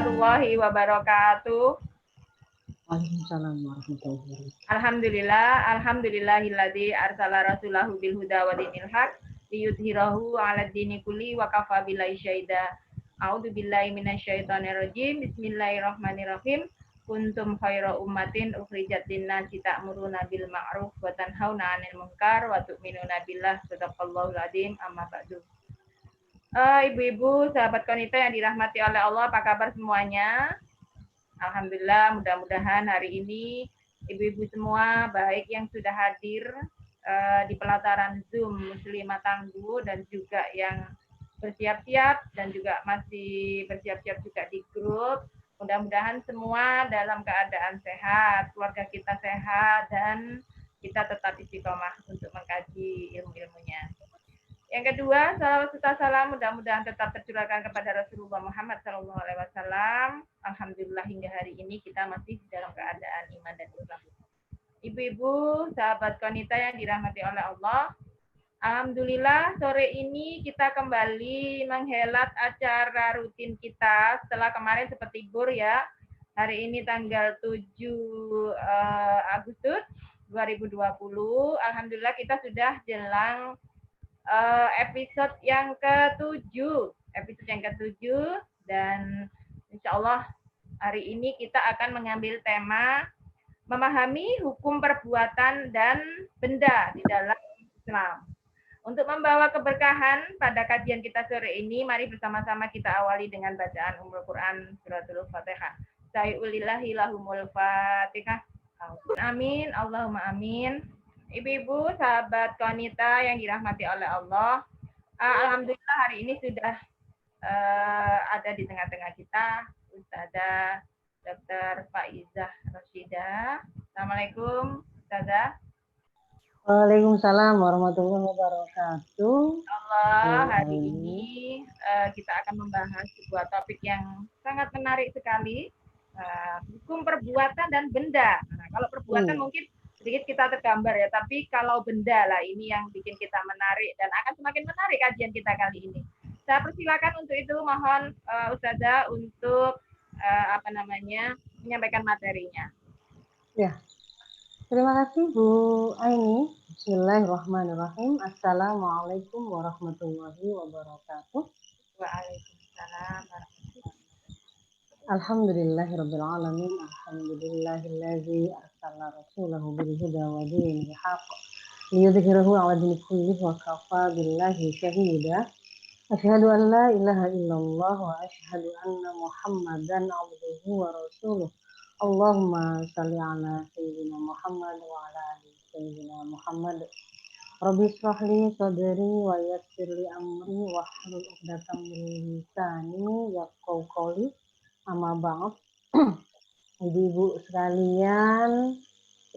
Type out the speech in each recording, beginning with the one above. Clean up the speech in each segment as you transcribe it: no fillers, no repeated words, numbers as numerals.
warahmatullahi wabarakatuh. Waalaikumsalam warahmatullahi wabarakatuh. Alhamdulillahilladzi arsala rasulahu bil huda wa dinil haq liyudhhirahu 'ala dini kulli wa kafa billahi syahida. A'udzu billahi minasyaitonir rajim. Bismillahirrahmanirrahim. Kuntum khaira ummatin ukhrijat lin-nasi ta'muruna bil ma'ruf wa tanhauna 'anil munkar wa tu'minuna billah. Shadaqallahul adzim. Amma ba'du. Ibu-ibu, sahabat konita yang dirahmati oleh Allah, apa kabar semuanya? Alhamdulillah, mudah-mudahan hari ini ibu-ibu semua, baik yang sudah hadir di pelataran Zoom Muslimah Tangguh dan juga yang bersiap-siap dan juga masih bersiap-siap juga di grup. Mudah-mudahan semua dalam keadaan sehat, keluarga kita sehat, dan kita tetap istiqomah untuk mengkaji ilmu-ilmunya. Yang kedua, salawat serta salam mudah-mudahan tetap tercurahkan kepada Rasulullah Muhammad SAW. Alhamdulillah hingga hari ini kita masih dalam keadaan iman dan Islam. Ibu-ibu, sahabat konita yang dirahmati oleh Allah, alhamdulillah sore ini kita kembali menghelat acara rutin kita setelah kemarin sempat libur ya. Hari ini tanggal 7 Agustus 2020. Alhamdulillah kita sudah jelang episode yang ke-7 dan insya Allah hari ini kita akan mengambil tema memahami hukum perbuatan dan benda di dalam Islam. Untuk membawa keberkahan pada kajian kita sore ini, mari bersama-sama kita awali dengan bacaan Ummul Quran Suratul Fatihah. Sayulillahi lahumul Fatihah. Amin, Allahumma amin. Ibu-ibu, sahabat konita yang dirahmati oleh Allah, alhamdulillah hari ini sudah ada di tengah-tengah kita Ustazah Dr. Faizah Rashidah. Assalamualaikum, Ustazah. Waalaikumsalam warahmatullahi wabarakatuh. Allah, hari ini kita akan membahas sebuah topik yang sangat menarik sekali, hukum perbuatan dan benda. Nah, kalau perbuatan mungkin sedikit kita tergambar ya, tapi kalau benda lah ini yang bikin kita menarik dan akan semakin menarik kajian kita kali ini. Saya persilakan untuk itu, mohon Ustazah untuk menyampaikan materinya. Ya, terima kasih Bu Aini. Bismillahirrahmanirrahim. Assalamualaikum warahmatullahi wabarakatuh. Waalaikumsalam warahmatullahi wabarakatuh. Alhamdulillahirabbil alamin. Alhamdulillahillazi arsala rasulahu bil huda wa dinil haqq liyudhhirahu 'ala dini kulli wa kafa billahi syahida. Asyhadu an la ilaha illallah wa asyhadu anna Muhammadan 'abduhu wa rasuluh. Allahumma shalli 'ala sayyidina Muhammad wa 'ala ali sayyidina Muhammad. Rabbi shrah li sadri wa yassir li amri wahlul 'uqdatam min lisani yafqahu qawli. Amma ba'd. Ibu-ibu sekalian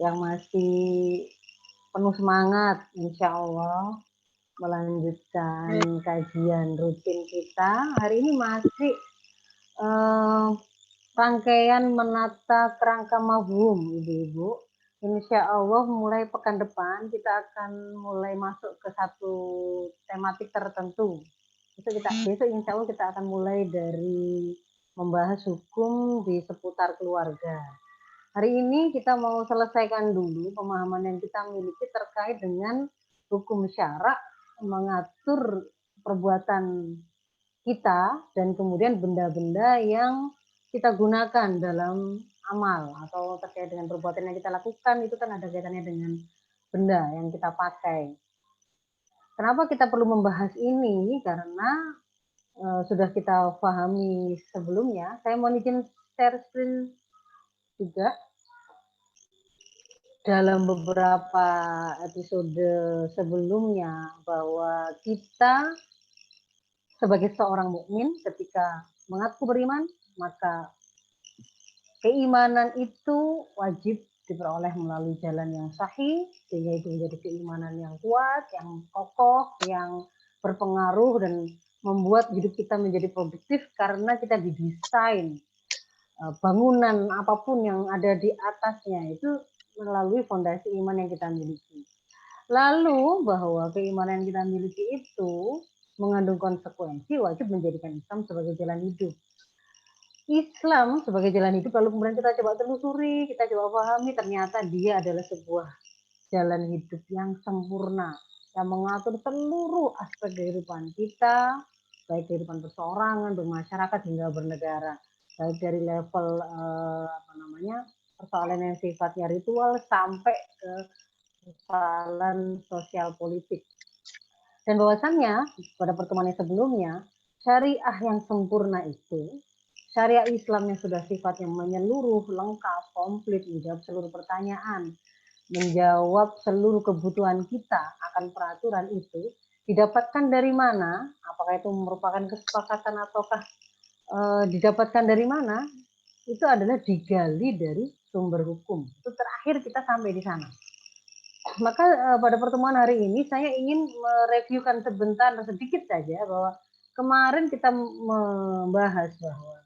yang masih penuh semangat, insya Allah melanjutkan kajian rutin kita. Hari ini masih rangkaian menata kerangka mafhum, ibu-ibu. Insya Allah mulai pekan depan kita akan mulai masuk ke satu tematik tertentu. Besok insya Allah kita akan mulai dari membahas hukum di seputar keluarga. Hari ini kita mau selesaikan dulu pemahaman yang kita miliki terkait dengan hukum syarak mengatur perbuatan kita dan kemudian benda-benda yang kita gunakan dalam amal atau terkait dengan perbuatan yang kita lakukan itu kan ada kaitannya dengan benda yang kita pakai. Kenapa kita perlu membahas ini? Karena sudah kita pahami sebelumnya. Saya mau izin share screen juga. Dalam beberapa episode sebelumnya bahwa kita sebagai seorang mukmin ketika mengaku beriman, maka keimanan itu wajib diperoleh melalui jalan yang sahih, sehingga itu menjadi keimanan yang kuat, yang kokoh, yang berpengaruh dan membuat hidup kita menjadi produktif karena kita didesain bangunan apapun yang ada di atasnya itu melalui fondasi iman yang kita miliki. Lalu bahwa keimanan yang kita miliki itu mengandung konsekuensi wajib menjadikan Islam sebagai jalan hidup. Islam sebagai jalan hidup, lalu kemudian kita coba telusuri, kita coba pahami, ternyata dia adalah sebuah jalan hidup yang sempurna, yang mengatur seluruh aspek kehidupan kita, baik kehidupan perseorangan, bermasyarakat hingga bernegara, baik dari level persoalan yang sifatnya ritual sampai ke persoalan sosial politik. Dan bahwasannya pada pertemuan yang sebelumnya, syariah yang sempurna itu, syariah Islam yang sudah sifatnya menyeluruh, lengkap, komplit, menjawab seluruh pertanyaan, menjawab seluruh kebutuhan kita akan peraturan itu, didapatkan dari mana? Apakah itu merupakan kesepakatan ataukah didapatkan dari mana? Itu adalah digali dari sumber hukum. Itu terakhir kita sampai di sana. Maka pada pertemuan hari ini saya ingin mereviewkan sebentar sedikit saja bahwa kemarin kita membahas bahwa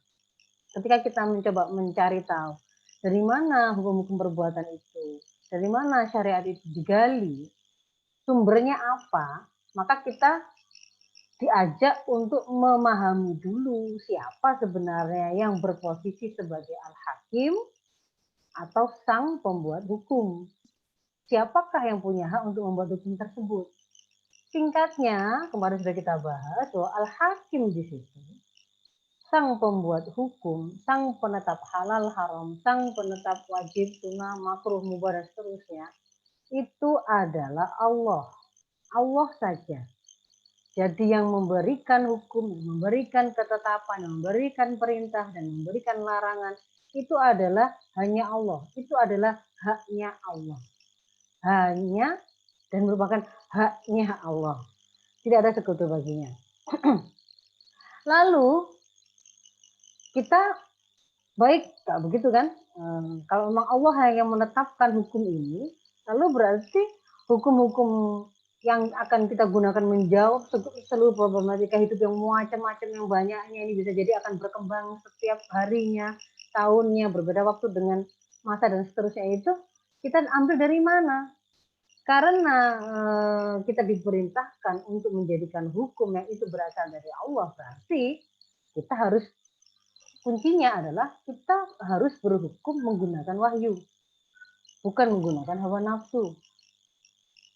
ketika kita mencoba mencari tahu dari mana hukum-hukum perbuatan itu, dari mana syariat itu digali, sumbernya apa, maka kita diajak untuk memahami dulu siapa sebenarnya yang berposisi sebagai al-hakim atau sang pembuat hukum. Siapakah yang punya hak untuk membuat hukum tersebut? Singkatnya, kemarin sudah kita bahas bahwa al-hakim di situ, sang pembuat hukum, sang penetap halal haram, sang penetap wajib, sunnah, makruh, mubah, dan seterusnya, itu adalah Allah. Allah saja. Jadi yang memberikan hukum, yang memberikan ketetapan, yang memberikan perintah, dan memberikan larangan, itu adalah hanya Allah. Itu adalah haknya Allah. Hanya dan merupakan haknya Allah. Tidak ada sekutu baginya. Lalu kita baik, tak begitu kan? Kalau memang Allah yang menetapkan hukum ini, lalu berarti hukum-hukum yang akan kita gunakan menjawab seluruh problematika hidup yang macam-macam yang banyaknya ini bisa jadi akan berkembang setiap harinya, tahunnya, berbeda waktu dengan masa dan seterusnya itu kita ambil dari mana? Karena kita diperintahkan untuk menjadikan hukum yang itu berasal dari Allah, berarti kita harus kuncinya adalah kita harus berhukum menggunakan wahyu, bukan menggunakan hawa nafsu,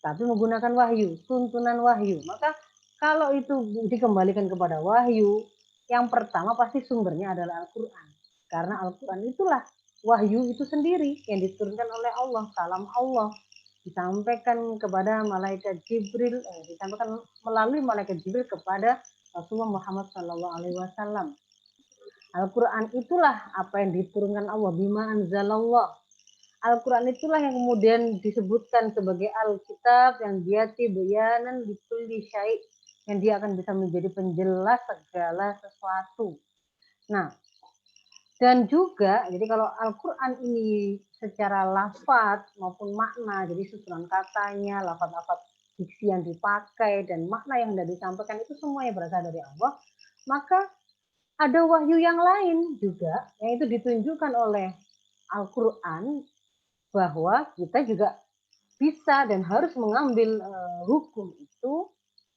tapi menggunakan wahyu, tuntunan wahyu. Maka kalau itu dikembalikan kepada wahyu, yang pertama pasti sumbernya adalah Al-Quran. Karena Al-Quran itulah wahyu itu sendiri yang diturunkan oleh Allah, kalam Allah, disampaikan kepada malaikat Jibril, disampaikan melalui malaikat Jibril kepada Rasulullah Muhammad SAW. Al-Quran itulah apa yang diturunkan Allah, bima anzalallah. Al-Quran itulah yang kemudian disebutkan sebagai Alkitab yang dia tibyanan likulli syai', yang dia akan bisa menjadi penjelas segala sesuatu. Nah, dan juga jadi kalau Al-Quran ini secara lafaz maupun makna, jadi susunan katanya, lafaz-lafaz diksi yang dipakai dan makna yang sudah disampaikan itu semuanya berasal dari Allah, maka ada wahyu yang lain juga yang itu ditunjukkan oleh Al-Quran bahwa kita juga bisa dan harus mengambil hukum itu,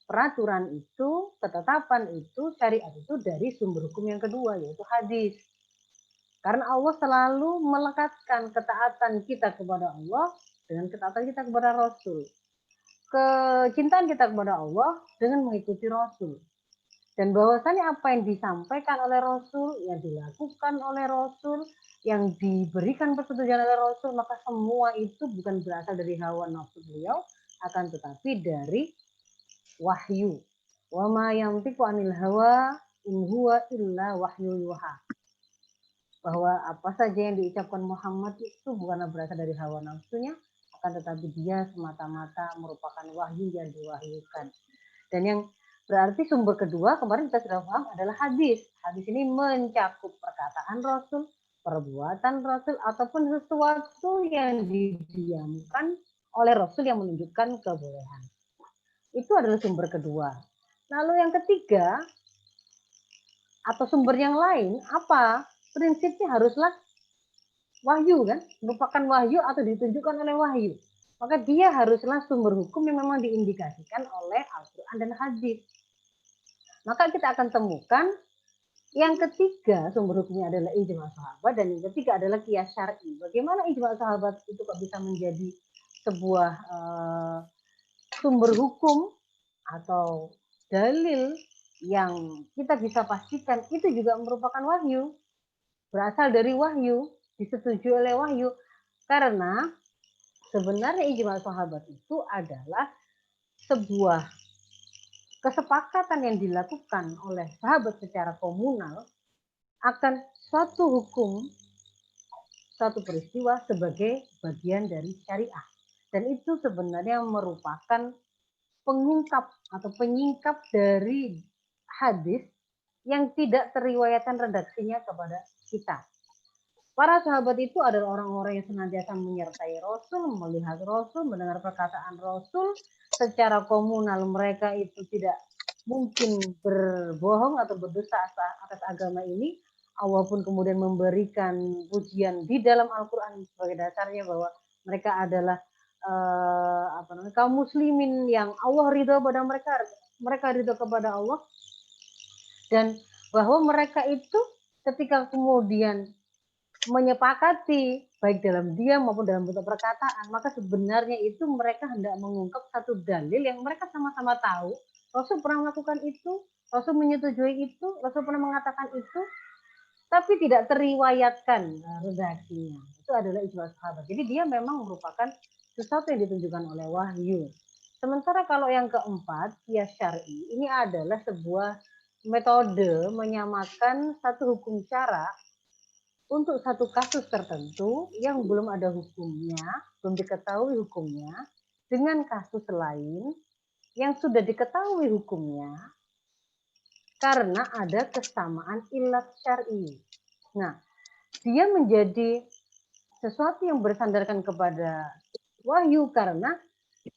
peraturan itu, ketetapan itu, syariat itu dari sumber hukum yang kedua yaitu hadis. Karena Allah selalu melekatkan ketaatan kita kepada Allah dengan ketaatan kita kepada Rasul. Kecintaan kita kepada Allah dengan mengikuti Rasul. Dan bahwasanya apa yang disampaikan oleh Rasul, yang dilakukan oleh Rasul, yang diberikan persetujuan oleh Rasul, maka semua itu bukan berasal dari hawa nafsu beliau, akan tetapi dari wahyu. Wa ma yantiqu anil hawa in huwa illa wahyu yuha. Bahwa apa saja yang diucapkan Muhammad itu bukanlah berasal dari hawa nafsunya, akan tetapi dia semata-mata merupakan wahyu yang diwahyukan. Dan yang berarti sumber kedua kemarin kita sudah paham adalah hadis. Hadis ini mencakup perkataan Rasul, perbuatan Rasul, ataupun sesuatu yang didiamkan oleh Rasul yang menunjukkan kebolehan. Itu adalah sumber kedua. Lalu yang ketiga, atau sumber yang lain, apa? Prinsipnya haruslah wahyu kan? Merupakan wahyu atau ditunjukkan oleh wahyu. Maka dia haruslah sumber hukum yang memang diindikasikan oleh Al-Quran dan hadis. Maka kita akan temukan Yang ketiga, sumber hukumnya adalah ijma sahabat, dan yang ketiga adalah qiyas syar'i. Bagaimana ijma sahabat itu kok bisa menjadi sebuah sumber hukum atau dalil yang kita bisa pastikan itu juga merupakan wahyu, berasal dari wahyu, disetujui oleh wahyu. Karena sebenarnya ijma sahabat itu adalah sebuah kesepakatan yang dilakukan oleh sahabat secara komunal akan suatu hukum, suatu peristiwa sebagai bagian dari syariah. Dan itu sebenarnya merupakan pengungkap atau penyingkap dari hadis yang tidak teriwayatkan redaksinya kepada kita. Para sahabat itu adalah orang-orang yang senantiasa menyertai Rasul, melihat Rasul, mendengar perkataan Rasul. Secara komunal mereka itu tidak mungkin berbohong atau berdusta atas agama ini. Allah pun kemudian memberikan pujian di dalam Al-Quran sebagai dasarnya bahwa mereka adalah kaum muslimin yang Allah ridho pada mereka ridho kepada Allah, dan bahwa mereka itu ketika kemudian menyepakati baik dalam diam maupun dalam bentuk perkataan, maka sebenarnya itu mereka hendak mengungkap satu dalil yang mereka sama-sama tahu. Rasul pernah melakukan itu, Rasul menyetujui itu, Rasul pernah mengatakan itu, tapi tidak teriwayatkan redaksinya. Itu adalah ijma sahabat. Jadi dia memang merupakan sesuatu yang ditunjukkan oleh wahyu. Sementara kalau yang keempat, qiyas syar'i, ini adalah sebuah metode menyamakan satu hukum syara untuk satu kasus tertentu yang belum ada hukumnya, belum diketahui hukumnya, dengan kasus lain yang sudah diketahui hukumnya karena ada kesamaan ilat syar'i. Nah, dia menjadi sesuatu yang bersandarkan kepada wahyu karena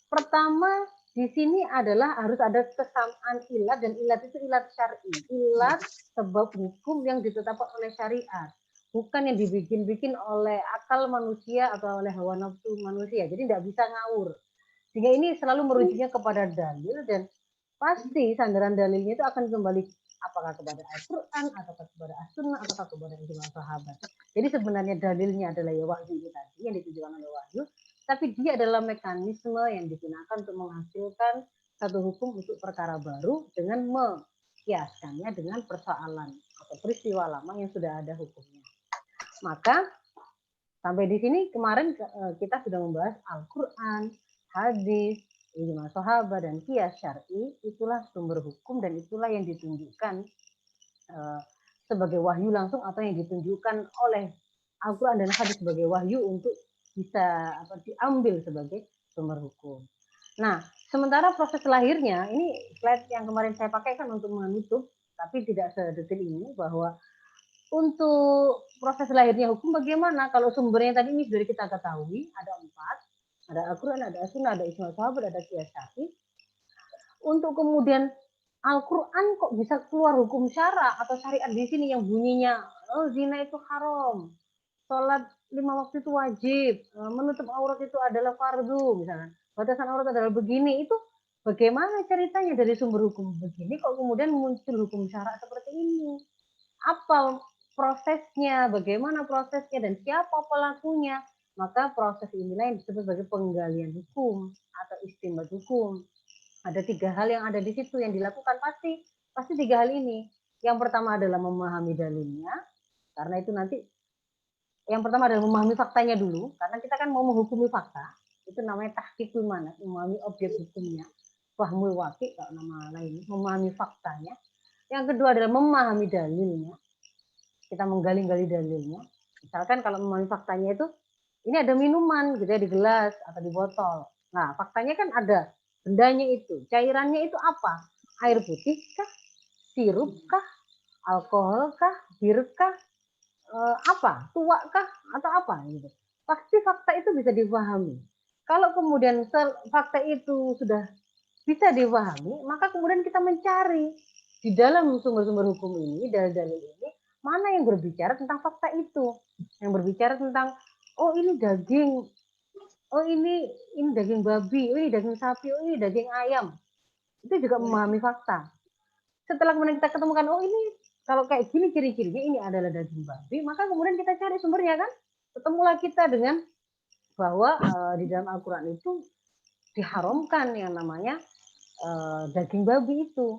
pertama di sini adalah harus ada kesamaan ilat, dan ilat itu ilat syar'i. Ilat sebab hukum yang ditetapkan oleh syariat, bukan yang dibikin-bikin oleh akal manusia atau oleh hawa nafsu manusia. Jadi tidak bisa ngawur. Sehingga ini selalu merujuknya kepada dalil, dan pasti sandaran dalilnya itu akan kembali apakah kepada Al-Quran, atau kepada As-Sunnah, atau kepada ijma sahabat. Jadi sebenarnya dalilnya adalah ya wahyu ini tadi yang ditujukan oleh wahyu, tapi dia adalah mekanisme yang digunakan untuk menghasilkan satu hukum untuk perkara baru dengan mengkiaskannya dengan persoalan atau peristiwa lama yang sudah ada hukumnya. Maka sampai di sini kemarin kita sudah membahas Al-Quran, hadis, ijma sahabat, dan qiyas syar'i. Itulah sumber hukum dan itulah yang ditunjukkan sebagai wahyu langsung atau yang ditunjukkan oleh Al-Quran dan hadis sebagai wahyu untuk bisa diambil sebagai sumber hukum. Nah, sementara proses lahirnya, ini slide yang kemarin saya pakai kan untuk menutup, tapi tidak sedetil ini, bahwa untuk proses lahirnya hukum bagaimana? Kalau sumbernya tadi ini sudah kita ketahui, ada 4, ada Al-Quran, ada As-Sunnah, ada ijma sahabat, ada qiyas syar'i. Untuk kemudian Al-Quran kok bisa keluar hukum syara atau syariat di sini yang bunyinya zina itu haram, sholat 5 waktu itu wajib, menutup aurat itu adalah fardu, misalnya batasan aurat adalah begini. Itu bagaimana ceritanya dari sumber hukum begini kok kemudian muncul hukum syara seperti ini? Apa prosesnya, bagaimana prosesnya, dan siapa pelakunya? Maka proses inilah yang disebut sebagai penggalian hukum atau istinbat hukum. Ada 3 hal yang ada di situ yang dilakukan, pasti 3 hal ini. Yang pertama adalah memahami dalilnya, karena itu nanti yang pertama adalah memahami faktanya dulu, karena kita kan mau menghukumi fakta, itu namanya tahqiqul mana, memahami objek hukumnya, fahmul waqi kalau nama lain, memahami faktanya. Yang kedua adalah memahami dalilnya, kita menggali-gali dalilnya. Misalkan kalau memahami faktanya itu, ini ada minuman gitu ya di gelas atau di botol. Nah, faktanya kan ada bendanya itu, cairannya itu apa? Air putih kah? Sirup kah? Alkohol kah? Bir kah? Apa? Tua kah? Atau apa gitu. Pasti fakta itu bisa dipahami. Kalau kemudian fakta itu sudah bisa dipahami, maka kemudian kita mencari di dalam sumber-sumber hukum ini, dalil-dalil ini, mana yang berbicara tentang fakta itu, yang berbicara tentang oh ini daging, oh ini daging babi, oh ini daging sapi, oh ini daging ayam. Itu juga memahami fakta. Setelah kemudian kita ketemukan, oh ini kalau kayak gini ciri-cirinya ini adalah daging babi, maka kemudian kita cari sumbernya kan. Ketemulah kita dengan bahwa di dalam Al-Quran itu diharamkan yang namanya daging babi itu.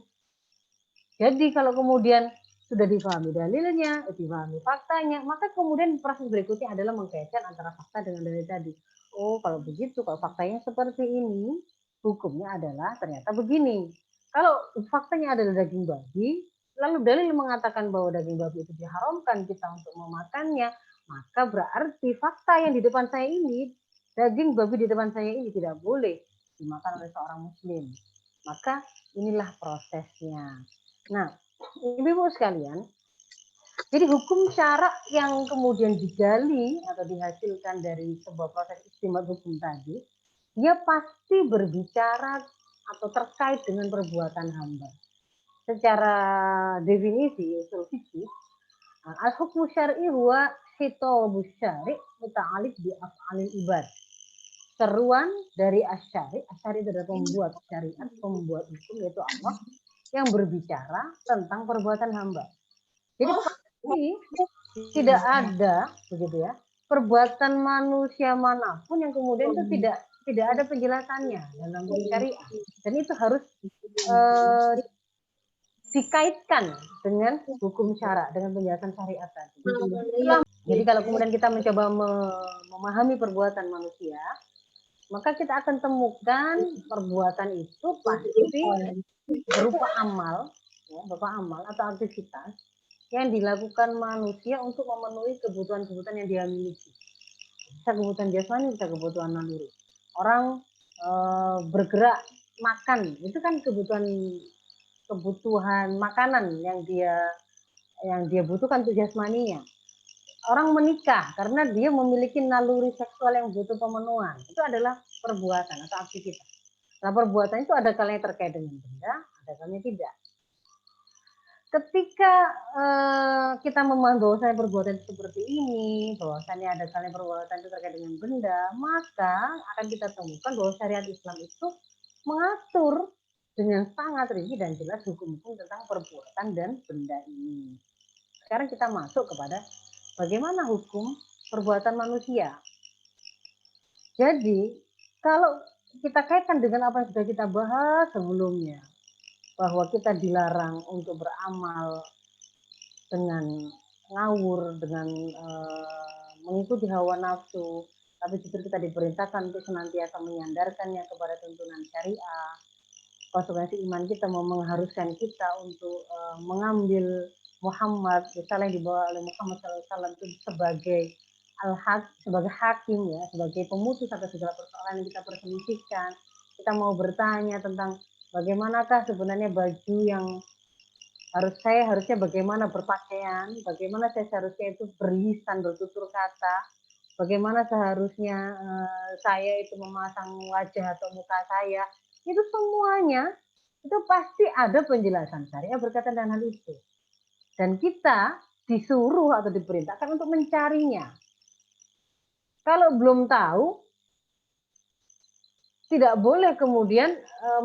Jadi kalau kemudian sudah difahami dalilnya, difahami faktanya, maka kemudian proses berikutnya adalah mengkaitkan antara fakta dengan dalil tadi. Oh, kalau begitu, kalau faktanya seperti ini, hukumnya adalah ternyata begini. Kalau faktanya adalah daging babi, lalu dalil mengatakan bahwa daging babi itu diharamkan kita untuk memakannya, maka berarti fakta yang di depan saya ini, daging babi di depan saya ini tidak boleh dimakan oleh seorang muslim. Maka inilah prosesnya. Nah, ibu-ibu sekalian, jadi hukum syarak yang kemudian digali atau dihasilkan dari sebuah proses istimbat hukum tadi, dia pasti berbicara atau terkait dengan perbuatan hamba. Secara definisi usul fikih, al-hukmu syar'i huwa khitabus syari' muta'alliq bi af'alil ibad. Seruan dari asyari, asyari itu adalah pembuat syariat, pembuat hukum yaitu Allah yang berbicara tentang perbuatan hamba. Jadi pasti tidak ada begitu ya perbuatan manusia manapun yang kemudian itu tidak ada penjelasannya dalam syariat, dan itu harus dikaitkan dengan hukum syarak, dengan penjelasan syariat tadi. Jadi kalau kemudian kita mencoba memahami perbuatan manusia, maka kita akan temukan perbuatan itu pasti berupa amal, ya, berupa amal atau aktivitas yang dilakukan manusia untuk memenuhi kebutuhan-kebutuhan yang dia miliki. Bisa kebutuhan jasmani, bisa kebutuhan naluri. Orang bergerak makan, itu kan kebutuhan makanan yang dia butuhkan untuk jasmaninya. Orang menikah karena dia memiliki naluri seksual yang butuh pemenuhan, itu adalah perbuatan atau aktivitas. Nah, perbuatan itu ada kalanya terkait dengan benda, ada kalanya tidak. Ketika kita memahami bahwasanya perbuatan seperti ini, bahwasanya ada kalanya perbuatan itu terkait dengan benda, maka akan kita temukan bahwa syariat Islam itu mengatur dengan sangat rinci dan jelas hukum-hukum tentang perbuatan dan benda ini. Sekarang kita masuk kepada bagaimana hukum perbuatan manusia. Jadi, kalau kita kaitkan dengan apa yang sudah kita bahas sebelumnya, bahwa kita dilarang untuk beramal dengan ngawur, dengan mengikuti hawa nafsu, tapi justru kita diperintahkan untuk senantiasa menyandarkannya kepada tuntunan syariah. Konsekuensi iman kita mau mengharuskan kita untuk mengambil Muhammad, misalnya yang dibawa oleh Muhammad SAW itu sebagai sebagai hakim, ya, sebagai pemutus atas segala persoalan yang kita perselisihkan. Kita mau bertanya tentang bagaimanakah sebenarnya baju yang harusnya bagaimana berpakaian, bagaimana saya seharusnya itu berlisan, bertutur kata, bagaimana seharusnya saya itu memasang wajah atau muka saya, itu semuanya itu pasti ada penjelasan syariah berkaitan dengan hal itu. Dan kita disuruh atau diperintahkan untuk mencarinya. Kalau belum tahu, tidak boleh kemudian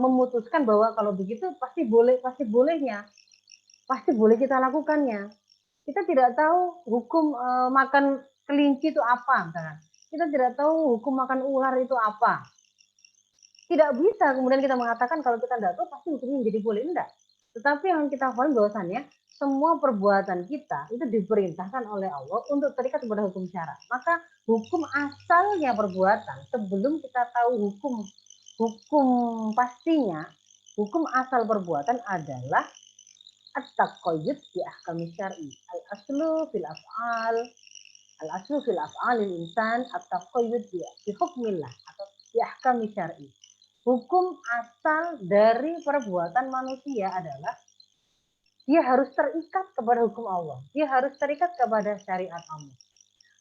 memutuskan bahwa kalau begitu pasti bolehnya. Pasti boleh kita lakukannya. Kita tidak tahu hukum makan kelinci itu apa, misalkan. Kita tidak tahu hukum makan ular itu apa. Tidak bisa kemudian kita mengatakan kalau kita tidak tahu pasti hukumnya menjadi boleh, enggak. Tetapi yang kita pahami bahwasannya semua perbuatan kita itu diperintahkan oleh Allah untuk terikat kepada hukum syarak. Maka hukum asalnya perbuatan sebelum kita tahu hukum pastinya, hukum asal perbuatan adalah at-taqayyud bi ahkami syar'i. Al-aslu fil af'al, al-aslu fil af'alil insan at-taqayyud bi hukmillah atau bi ahkami syar'i. Hukum asal dari perbuatan manusia adalah dia harus terikat kepada hukum Allah. Dia harus terikat kepada syariat Allah.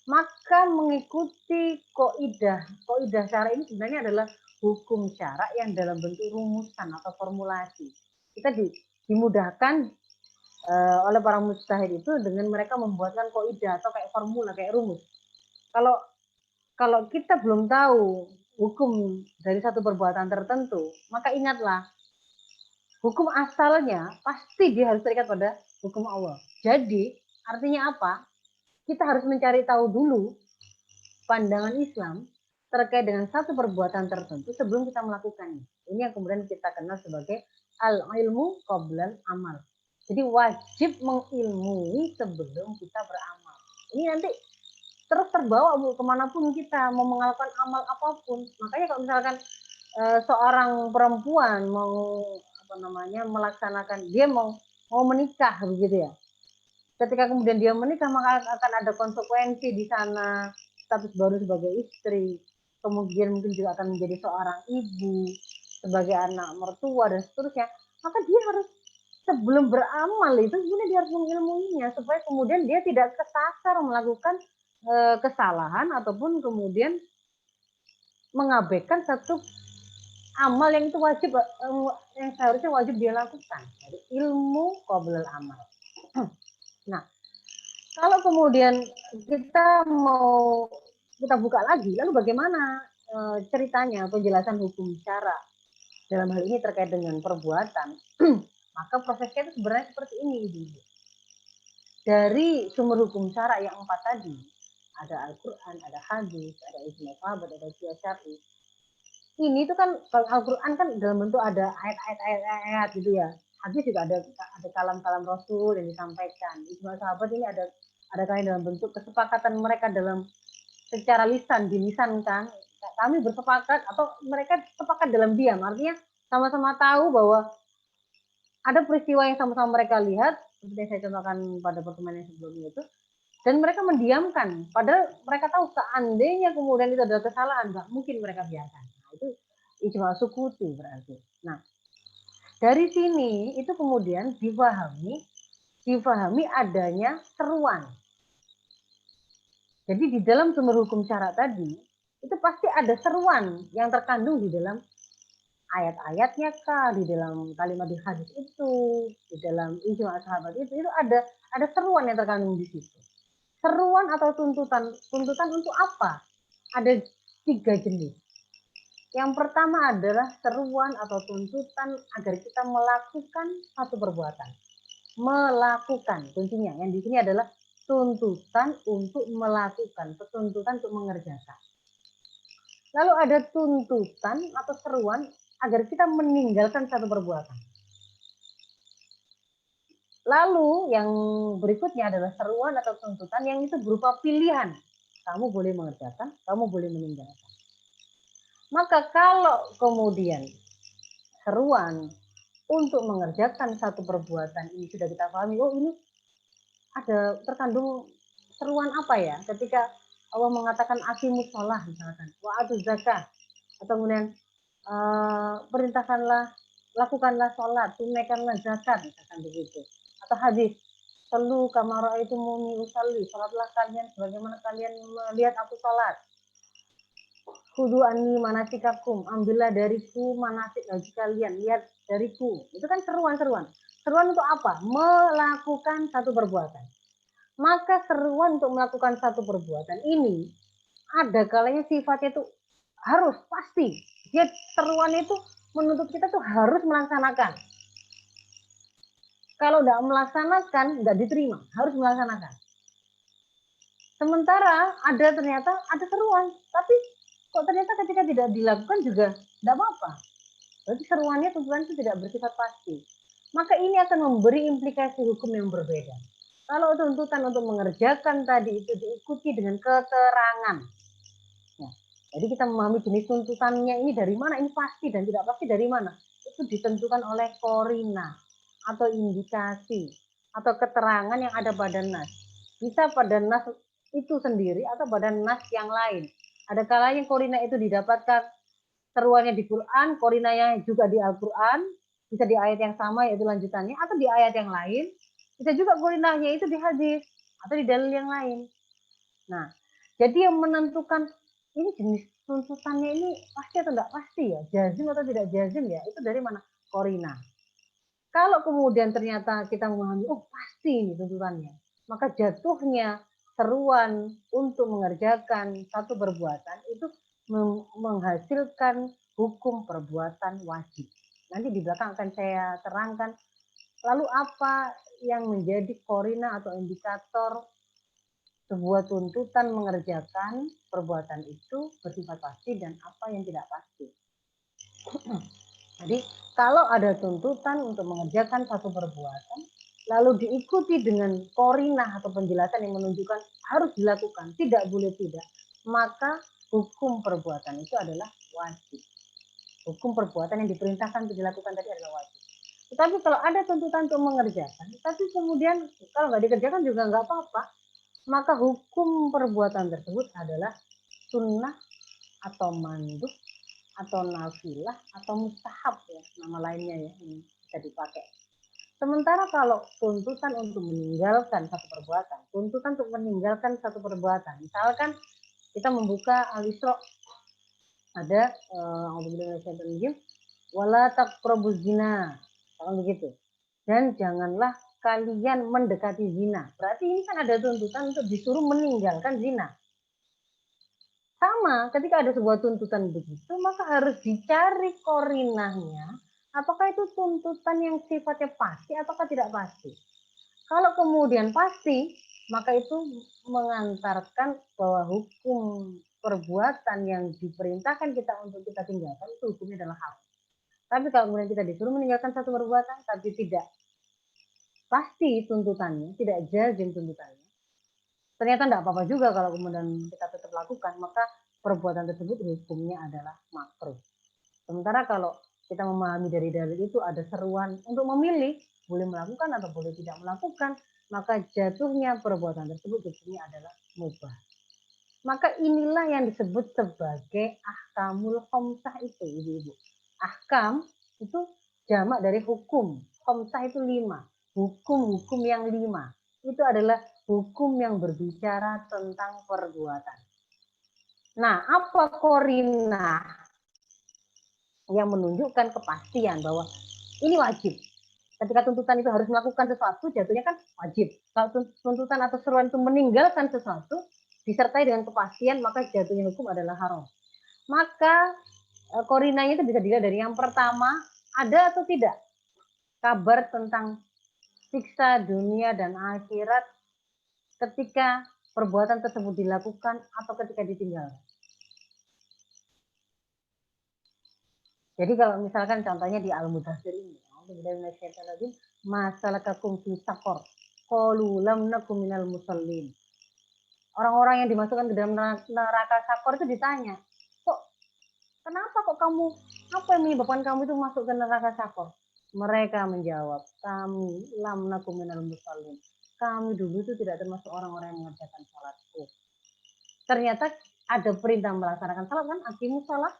Maka mengikuti kaidah syara ini sebenarnya adalah hukum syara yang dalam bentuk rumusan atau formulasi. Kita dimudahkan oleh para mujtahid itu dengan mereka membuatkan kaidah atau kayak formula, kayak rumus. Kalau kita belum tahu hukum dari satu perbuatan tertentu, maka ingatlah hukum asalnya pasti dia harus terikat pada hukum Allah. Jadi artinya apa? Kita harus mencari tahu dulu pandangan Islam terkait dengan satu perbuatan tertentu sebelum kita melakukannya. Ini yang kemudian kita kenal sebagai al-ilmu qoblal amal. Jadi wajib mengilmui sebelum kita beramal. Ini nanti terus terbawa Bu kemanapun kita mau melakukan amal apapun. Makanya kalau misalkan seorang perempuan mau melaksanakan dia mau menikah begitu ya. Ketika kemudian dia menikah maka akan ada konsekuensi di sana, status baru sebagai istri, kemudian mungkin juga akan menjadi seorang ibu, sebagai anak mertua dan seterusnya. Maka dia harus sebelum beramal itu sebenarnya dia harus mengilmuinya supaya kemudian dia tidak kesasar melakukan kesalahan ataupun kemudian mengabaikan satu amal yang itu wajib yang seharusnya wajib dia lakukan. Jadi ilmu qoblal amal. Nah, kalau kemudian kita buka lagi, lalu bagaimana ceritanya penjelasan hukum syara dalam hal ini terkait dengan perbuatan? Maka prosesnya itu sebenarnya seperti ini, Ibu. Dari sumber hukum syara yang 4 tadi, ada Al-Quran, ada hadis, ada ijma sahabat, ada qiyas syar'i. Ini tuh kan kalau Al-Quran kan dalam bentuk ada ayat-ayat gitu ya. Hadis juga ada kalam-kalam Rasul yang disampaikan. Ijma sahabat ini ada kalian dalam bentuk kesepakatan mereka dalam secara lisan dilisankan. Kami bersepakat atau mereka sepakat dalam diam. Artinya sama-sama tahu bahwa ada peristiwa yang sama-sama mereka lihat seperti yang saya contohkan pada pertemuan yang sebelumnya itu, dan mereka mendiamkan. Padahal mereka tahu seandainya kemudian itu adalah kesalahan, nggak mungkin mereka biarkan. Nah, itu ijma sukuti berarti. Nah, dari sini itu kemudian difahami adanya seruan. Jadi di dalam sumber hukum syara tadi, itu pasti ada seruan yang terkandung di dalam ayat-ayatnya kah, di dalam kalimat di hadis itu, di dalam ijma sahabat itu ada seruan yang terkandung di situ. Seruan atau tuntutan untuk apa? Ada 3 jenis. Yang pertama adalah seruan atau tuntutan agar kita melakukan satu perbuatan. Melakukan, kuncinya. Yang di sini adalah tuntutan untuk melakukan, tuntutan untuk mengerjakan. Lalu ada tuntutan atau seruan agar kita meninggalkan satu perbuatan. Lalu yang berikutnya adalah seruan atau tuntutan yang itu berupa pilihan. Kamu boleh mengerjakan, kamu boleh meninggalkan. Maka kalau kemudian seruan untuk mengerjakan satu perbuatan ini sudah kita pahami, oh ini ada terkandung seruan apa ya? Ketika Allah mengatakan aqimus shalah misalkan, wa atuz zakah, atau kemudian perintahkanlah, lakukanlah sholat, tunaikanlah zakat, misalkan begitu. Atau hadis, selu kama ra'aitumuni usalli, sholatlah kalian sebagaimana kalian melihat aku sholat. Kudu anni manasikakum, ambillah dariku manasik haji kalian, lihat dariku. Itu kan seruan-seruan. Seruan untuk apa? Melakukan satu perbuatan. Maka seruan untuk melakukan satu perbuatan ini ada kalanya sifatnya itu harus pasti. Dia seruan itu menuntut kita tuh harus melaksanakan. Kalau tidak melaksanakan, tidak diterima. Harus melaksanakan. Sementara ternyata ada seruan, tapi kok ternyata ketika tidak dilakukan juga tidak apa-apa. Berarti seruannya tuntutan itu tidak bersifat pasti. Maka ini akan memberi implikasi hukum yang berbeda. Kalau tuntutan untuk mengerjakan tadi itu diikuti dengan keterangan. Nah, jadi kita memahami jenis tuntutannya ini dari mana, ini pasti dan tidak pasti dari mana. Itu ditentukan oleh korina atau indikasi atau keterangan yang ada pada nas. Bisa pada nas itu sendiri atau pada nas yang lain. Ada kalanya korina itu didapatkan seruannya di Quran, korinanya juga di Al-Quran, bisa di ayat yang sama yaitu lanjutannya, atau di ayat yang lain, bisa juga korinanya itu di hadis atau di dalil yang lain. Nah, jadi yang menentukan ini jenis tuntutannya ini pasti atau tidak pasti ya, jazim atau tidak jazim ya, itu dari mana? Korina. Kalau kemudian ternyata kita memahami, oh pasti ini tuntutannya, maka jatuhnya seruan untuk mengerjakan satu perbuatan itu menghasilkan hukum perbuatan wajib. Nanti di belakang akan saya terangkan Lalu apa yang menjadi korina atau indikator sebuah tuntutan mengerjakan perbuatan itu bersifat pasti dan apa yang tidak pasti? Jadi kalau ada tuntutan untuk mengerjakan satu perbuatan, lalu diikuti dengan korinah atau penjelasan yang menunjukkan harus dilakukan, tidak boleh tidak, maka hukum perbuatan itu adalah wajib. Hukum perbuatan yang diperintahkan untuk dilakukan tadi adalah wajib. Tetapi kalau ada tuntutan untuk mengerjakan, tapi kemudian kalau nggak dikerjakan juga nggak apa-apa, maka hukum perbuatan tersebut adalah sunnah atau mandub atau nafilah atau mustahab ya, nama lainnya ya ini bisa dipakai. Sementara kalau tuntutan untuk meninggalkan satu perbuatan, tuntutan untuk meninggalkan satu perbuatan, misalkan kita membuka Al-Isra ada wala taqrabuz zina, kalau begitu. Dan janganlah kalian mendekati zina. Berarti ini kan ada tuntutan untuk disuruh meninggalkan zina. Sama, ketika ada sebuah tuntutan begitu, maka harus dicari korinahnya. Apakah itu tuntutan yang sifatnya pasti ataukah tidak pasti? Kalau kemudian pasti, maka itu mengantarkan bahwa hukum perbuatan yang diperintahkan kita untuk kita tinggalkan itu hukumnya adalah haram. Tapi kalau kemudian kita disuruh meninggalkan satu perbuatan tapi tidak pasti tuntutannya, tidak jazim tuntutannya, ternyata tidak apa-apa juga kalau kemudian kita tetap lakukan, maka perbuatan tersebut hukumnya adalah makruh. Sementara kalau kita memahami dari dalil itu ada seruan untuk memilih, boleh melakukan atau boleh tidak melakukan, maka jatuhnya perbuatan tersebut hukumnya adalah mubah. Maka inilah yang disebut sebagai ahkamul khamsah itu, ibu-ibu. Ahkam itu jamak dari hukum. Khamsah itu 5. Hukum-hukum yang 5. Itu adalah hukum yang berbicara tentang perbuatan. Nah, apa korinah yang menunjukkan kepastian bahwa ini wajib? Ketika tuntutan itu harus melakukan sesuatu, jatuhnya kan wajib. Kalau tuntutan atau seruan itu meninggalkan sesuatu, disertai dengan kepastian, maka jatuhnya hukum adalah haram. Maka korinanya itu bisa dilihat dari yang pertama, ada atau tidak kabar tentang siksa dunia dan akhirat ketika perbuatan tersebut dilakukan atau ketika ditinggalkan. Jadi kalau misalkan contohnya di Al-Mudaththir ini, masalakakum fi saqar qalu lam nakum minal musallin. Orang-orang yang dimasukkan ke dalam neraka sakor itu ditanya, kok kenapa kok kamu, apa yang menyebabkan kamu itu masuk ke neraka sakor? Mereka menjawab, kami lam nakum minal musallin. Kami dulu itu tidak termasuk orang-orang yang mengerjakan salatku. Ternyata ada perintah melaksanakan salat kan, aqimus shalah.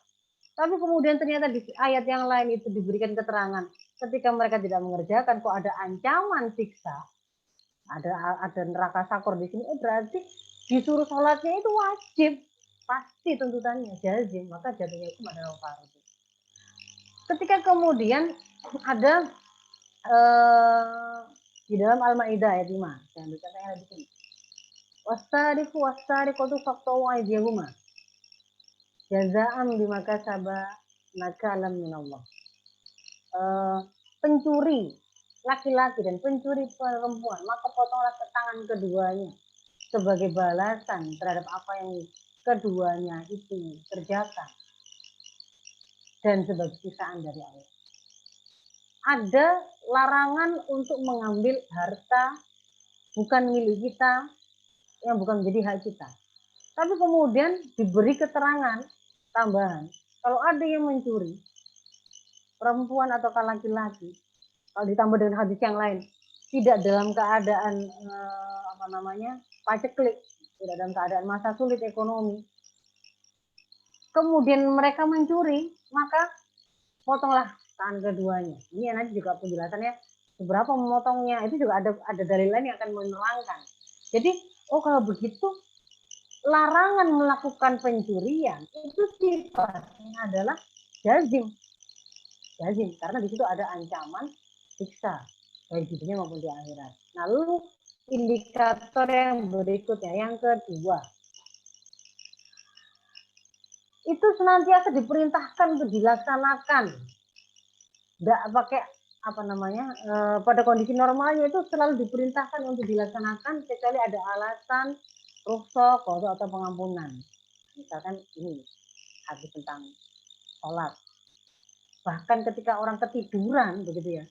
Tapi kemudian ternyata di ayat yang lain itu diberikan keterangan ketika mereka tidak mengerjakan kok ada ancaman siksa, ada neraka sakor di sini. Berarti disuruh sholatnya itu wajib, pasti tuntutannya jazim, maka jatuhnya hukum adalah fardhu. Ketika kemudian ada di dalam Al-Maidah ayat 5, yang dikatakan di sini, wastariqu wastariqatu faqta'u aydiyahuma jazaan bima kasaba nakalam minallah. Pencuri laki-laki dan pencuri perempuan, maka potonglah tangan keduanya sebagai balasan terhadap apa yang keduanya itu kerjakan dan sebagai sisaan dari Allah. Ada larangan untuk mengambil harta bukan milik kita, yang bukan menjadi hak kita. Tapi kemudian diberi keterangan tambahan, kalau ada yang mencuri, perempuan atau laki-laki, kalau ditambah dengan hadis yang lain, tidak dalam keadaan paceklik, tidak dalam keadaan masa sulit ekonomi, kemudian mereka mencuri, maka potonglah tangan keduanya. Ini nanti juga penjelasannya seberapa memotongnya, itu juga ada dalil lain yang akan menerangkan. Jadi, kalau begitu larangan melakukan pencurian itu sifatnya adalah jazim, karena di situ ada ancaman siksa baik di dunia maupun di akhirat. Lalu indikator yang berikutnya, yang kedua, itu senantiasa diperintahkan untuk dilaksanakan, tidak pakai apa namanya, pada kondisi normalnya itu selalu diperintahkan untuk dilaksanakan kecuali ada alasan rukhsah, qadha atau pengampunan. Misalkan ini hadis tentang sholat. Bahkan ketika orang ketiduran begitu ya.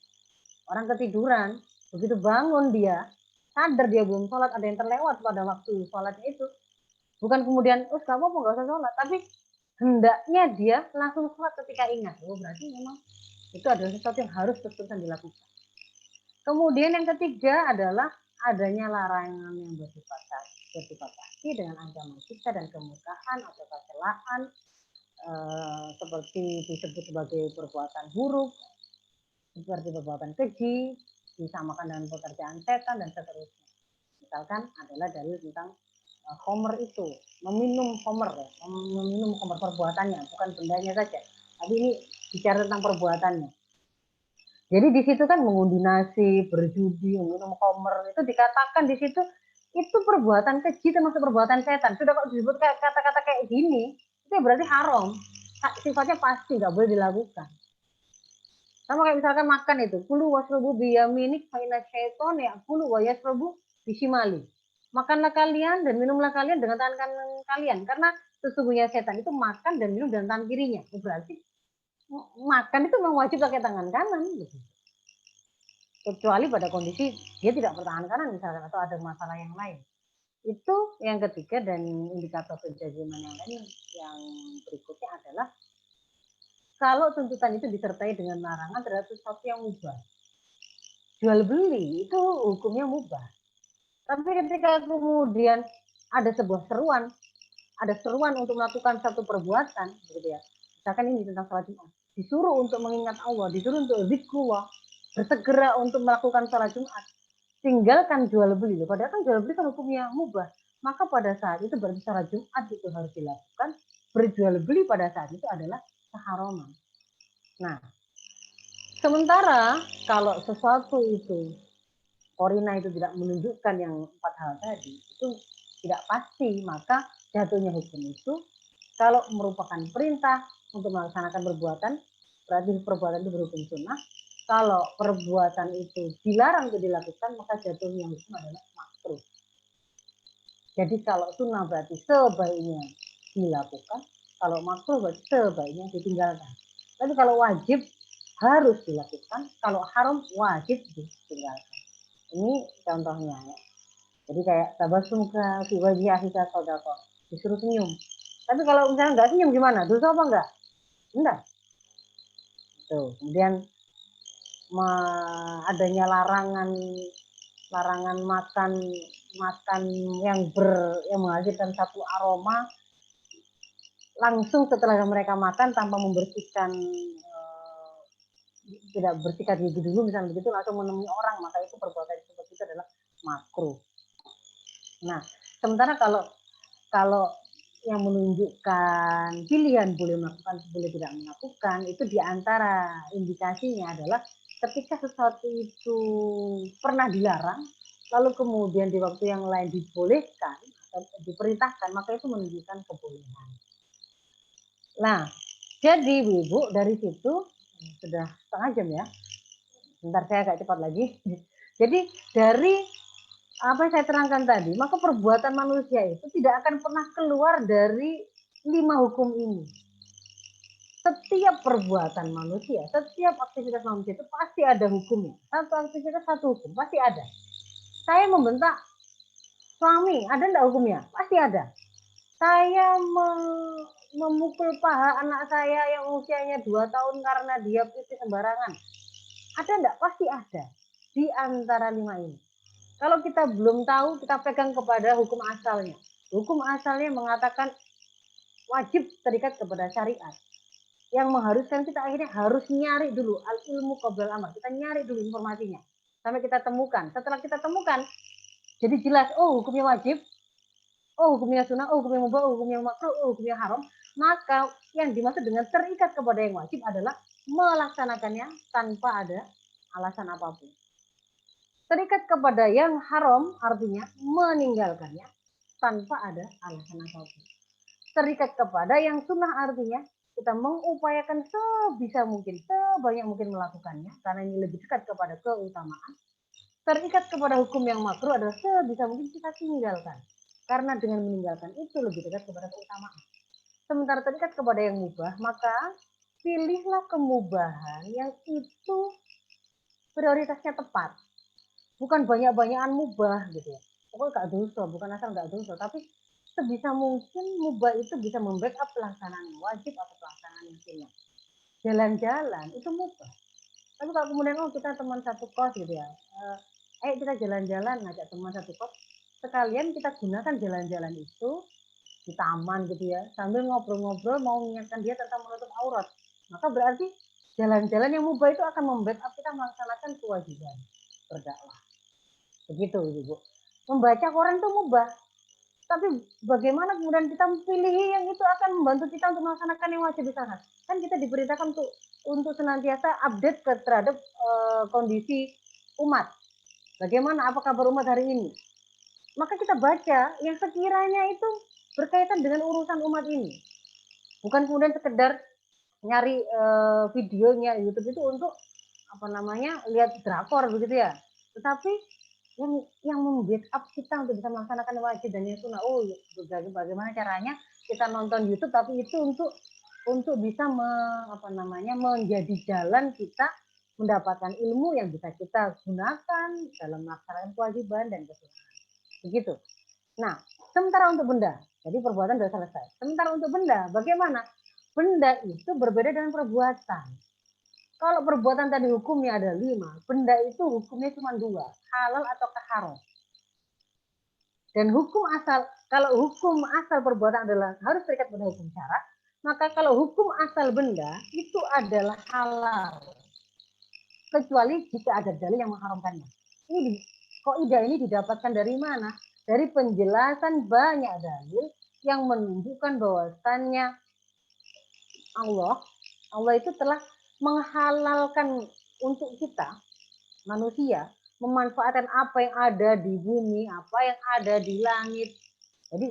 Orang ketiduran, begitu bangun dia, sadar dia belum sholat, ada yang terlewat pada waktu sholatnya itu. Bukan kemudian, oh gak apa-apa gak usah sholat, tapi hendaknya dia langsung sholat ketika ingat. Oh berarti memang itu adalah sesuatu yang harus terus-terusan dilakukan. Kemudian yang ketiga adalah adanya larangan yang bersifat pasti dengan ancaman siksa dan kemurkaan atau kecelaan, seperti disebut sebagai perbuatan buruk, seperti perbuatan keji, disamakan dengan pekerjaan setan dan seterusnya. Misalkan adalah dalil tentang homer itu, meminum homer, ya, meminum homer perbuatannya, bukan bendanya saja. Tapi ini bicara tentang perbuatannya. Jadi di situ kan mengundi nasi, berjudi, minum homer, itu dikatakan di situ itu perbuatan keji termasuk perbuatan setan. Sudah kok disebut kata-kata kayak gini, itu berarti haram. Sifatnya pasti nggak boleh dilakukan. Sama kayak misalkan makan itu, kulu wasrobu biyaminik faina syaiton ya kulu wa yasrobu bisimali. Makanlah kalian dan minumlah kalian dengan tangan kanan kalian, karena sesungguhnya setan itu makan dan minum dengan tangan kirinya. Berarti makan itu memang wajib pakai tangan kanan gitu. Kecuali pada kondisi dia tidak bertangan kanan misalkan atau ada masalah yang lain. Itu yang ketiga, dan indikator kejaziman yang lain yang berikutnya adalah kalau tuntutan itu disertai dengan larangan terhadap sesuatu yang mubah. Jual beli itu hukumnya mubah. Tapi ketika kemudian ada sebuah seruan, ada seruan untuk melakukan satu perbuatan, gitu ya. Misalkan ini tentang salat Jumat. Disuruh untuk mengingat Allah, disuruh untuk zikrullah, bersegera untuk melakukan salat Jumat. Tinggalkan jual beli. Padahal kan jual beli kan hukumnya mubah. Maka pada saat itu berarti salat Jumat itu harus dilakukan. Berjual beli pada saat itu adalah keharaman. Nah, sementara kalau sesuatu itu korina itu tidak menunjukkan yang 4 hal tadi, itu tidak pasti, maka jatuhnya hukum itu kalau merupakan perintah untuk melaksanakan perbuatan, berarti perbuatan itu berhukum sunnah. Kalau perbuatan itu dilarang untuk dilakukan, maka jatuhnya hukum adalah makruh. Jadi kalau sunnah berarti sebaiknya dilakukan, kalau makruh berarti sebaiknya ditinggalkan. Tapi kalau wajib harus dilakukan, kalau haram wajib ditinggalkan. Ini contohnya ya. Jadi kayak tabasumka fi wajhi akhika sodako, disuruh senyum. Tapi kalau misalnya nggak senyum gimana? Dosa apa enggak? Enggak. Tuh. Kemudian adanya larangan makan yang menghasilkan satu aroma langsung setelah mereka makan tanpa membersihkan, tidak bersihkan gigi dulu misalnya begitu, langsung menemui orang, maka itu perbuatan seperti itu adalah makruh. Nah, sementara kalau yang menunjukkan pilihan boleh melakukan, boleh tidak melakukan, itu diantara indikasinya adalah ketika sesuatu itu pernah dilarang, lalu kemudian di waktu yang lain dibolehkan atau diperintahkan, maka itu menunjukkan kebolehan. Nah, jadi Ibu dari situ sudah setengah jam ya. Bentar saya agak cepat lagi. Jadi dari apa yang saya terangkan tadi, maka perbuatan manusia itu tidak akan pernah keluar dari 5 hukum ini. Setiap perbuatan manusia, setiap aktivitas manusia itu pasti ada hukumnya. Satu aktivitas, satu hukum, pasti ada. Saya membentak suami, ada enggak hukumnya? Pasti ada. Saya memukul paha anak saya yang usianya 2 tahun karena dia pipis sembarangan. Ada enggak? Pasti ada. Di antara 5 ini. Kalau kita belum tahu, kita pegang kepada hukum asalnya. Hukum asalnya mengatakan wajib terikat kepada syariat. Yang mengharuskan kita akhirnya harus nyari dulu al ilmu qoblal amal. Kita nyari dulu informasinya sampai kita temukan. Setelah kita temukan, jadi jelas, oh hukumnya wajib, oh hukumnya sunnah, oh hukumnya mubah, oh hukumnya makruh, oh hukumnya haram. Maka yang dimaksud dengan terikat kepada yang wajib adalah melaksanakannya tanpa ada alasan apapun. Terikat kepada yang haram artinya meninggalkannya tanpa ada alasan apapun. Terikat kepada yang sunnah artinya kita mengupayakan sebisa mungkin, sebanyak mungkin melakukannya, karena ini lebih dekat kepada keutamaan. Terikat kepada hukum yang makruh adalah sebisa mungkin kita tinggalkan. Karena dengan meninggalkan itu lebih dekat kepada keutamaan. Sementara terikat kepada yang mubah, maka pilihlah kemubahan yang itu prioritasnya tepat. Bukan banyak-banyakan mubah gitu ya. Pokoknya gak dosa, bukan asal gak dosa, tapi sebisa mungkin mubah itu bisa membackup pelaksanaan yang wajib atau pelaksanaan yang sunnah. Jalan-jalan itu mubah. Tapi kalau kemudian kita teman satu kos gitu ya, ayo kita jalan-jalan, ngajak teman satu kos, sekalian kita gunakan jalan-jalan itu di taman gitu ya, sambil ngobrol-ngobrol mau mengingatkan dia tentang menutup aurat. Maka berarti jalan-jalan yang mubah itu akan membackup kita melaksanakan kewajiban berdakwah. Begitu Ibu. Membaca Quran itu mubah, tapi bagaimana kemudian kita memilih yang itu akan membantu kita untuk melaksanakan yang wajib di sana. Kan kita diberitakan untuk senantiasa update terhadap kondisi umat. Bagaimana, apa kabar umat hari ini? Maka kita baca yang sekiranya itu berkaitan dengan urusan umat ini. Bukan kemudian sekedar nyari videonya YouTube itu untuk lihat drakor begitu ya. Tetapi yang membackup kita untuk bisa melaksanakan wajib dan yang sunnah. Oh, bagaimana caranya kita nonton YouTube tapi itu untuk bisa menjadi jalan kita mendapatkan ilmu yang bisa kita gunakan dalam melaksanakan kewajiban dan kesunnahan. Begitu. Nah, sementara untuk benda, jadi perbuatan sudah selesai. Sementara untuk benda, bagaimana? Benda itu berbeda dengan perbuatan. Kalau perbuatan tadi hukumnya ada 5, benda itu hukumnya cuma 2, halal atau haram. Dan kalau hukum asal perbuatan adalah harus terikat pada hukum syarak, maka kalau hukum asal benda itu adalah halal. Kecuali jika ada dalil yang mengharamkannya. Kaidah ini didapatkan dari mana? Dari penjelasan banyak dalil yang menunjukkan bahwasannya Allah itu telah menghalalkan untuk kita manusia memanfaatkan apa yang ada di bumi, apa yang ada di langit. Jadi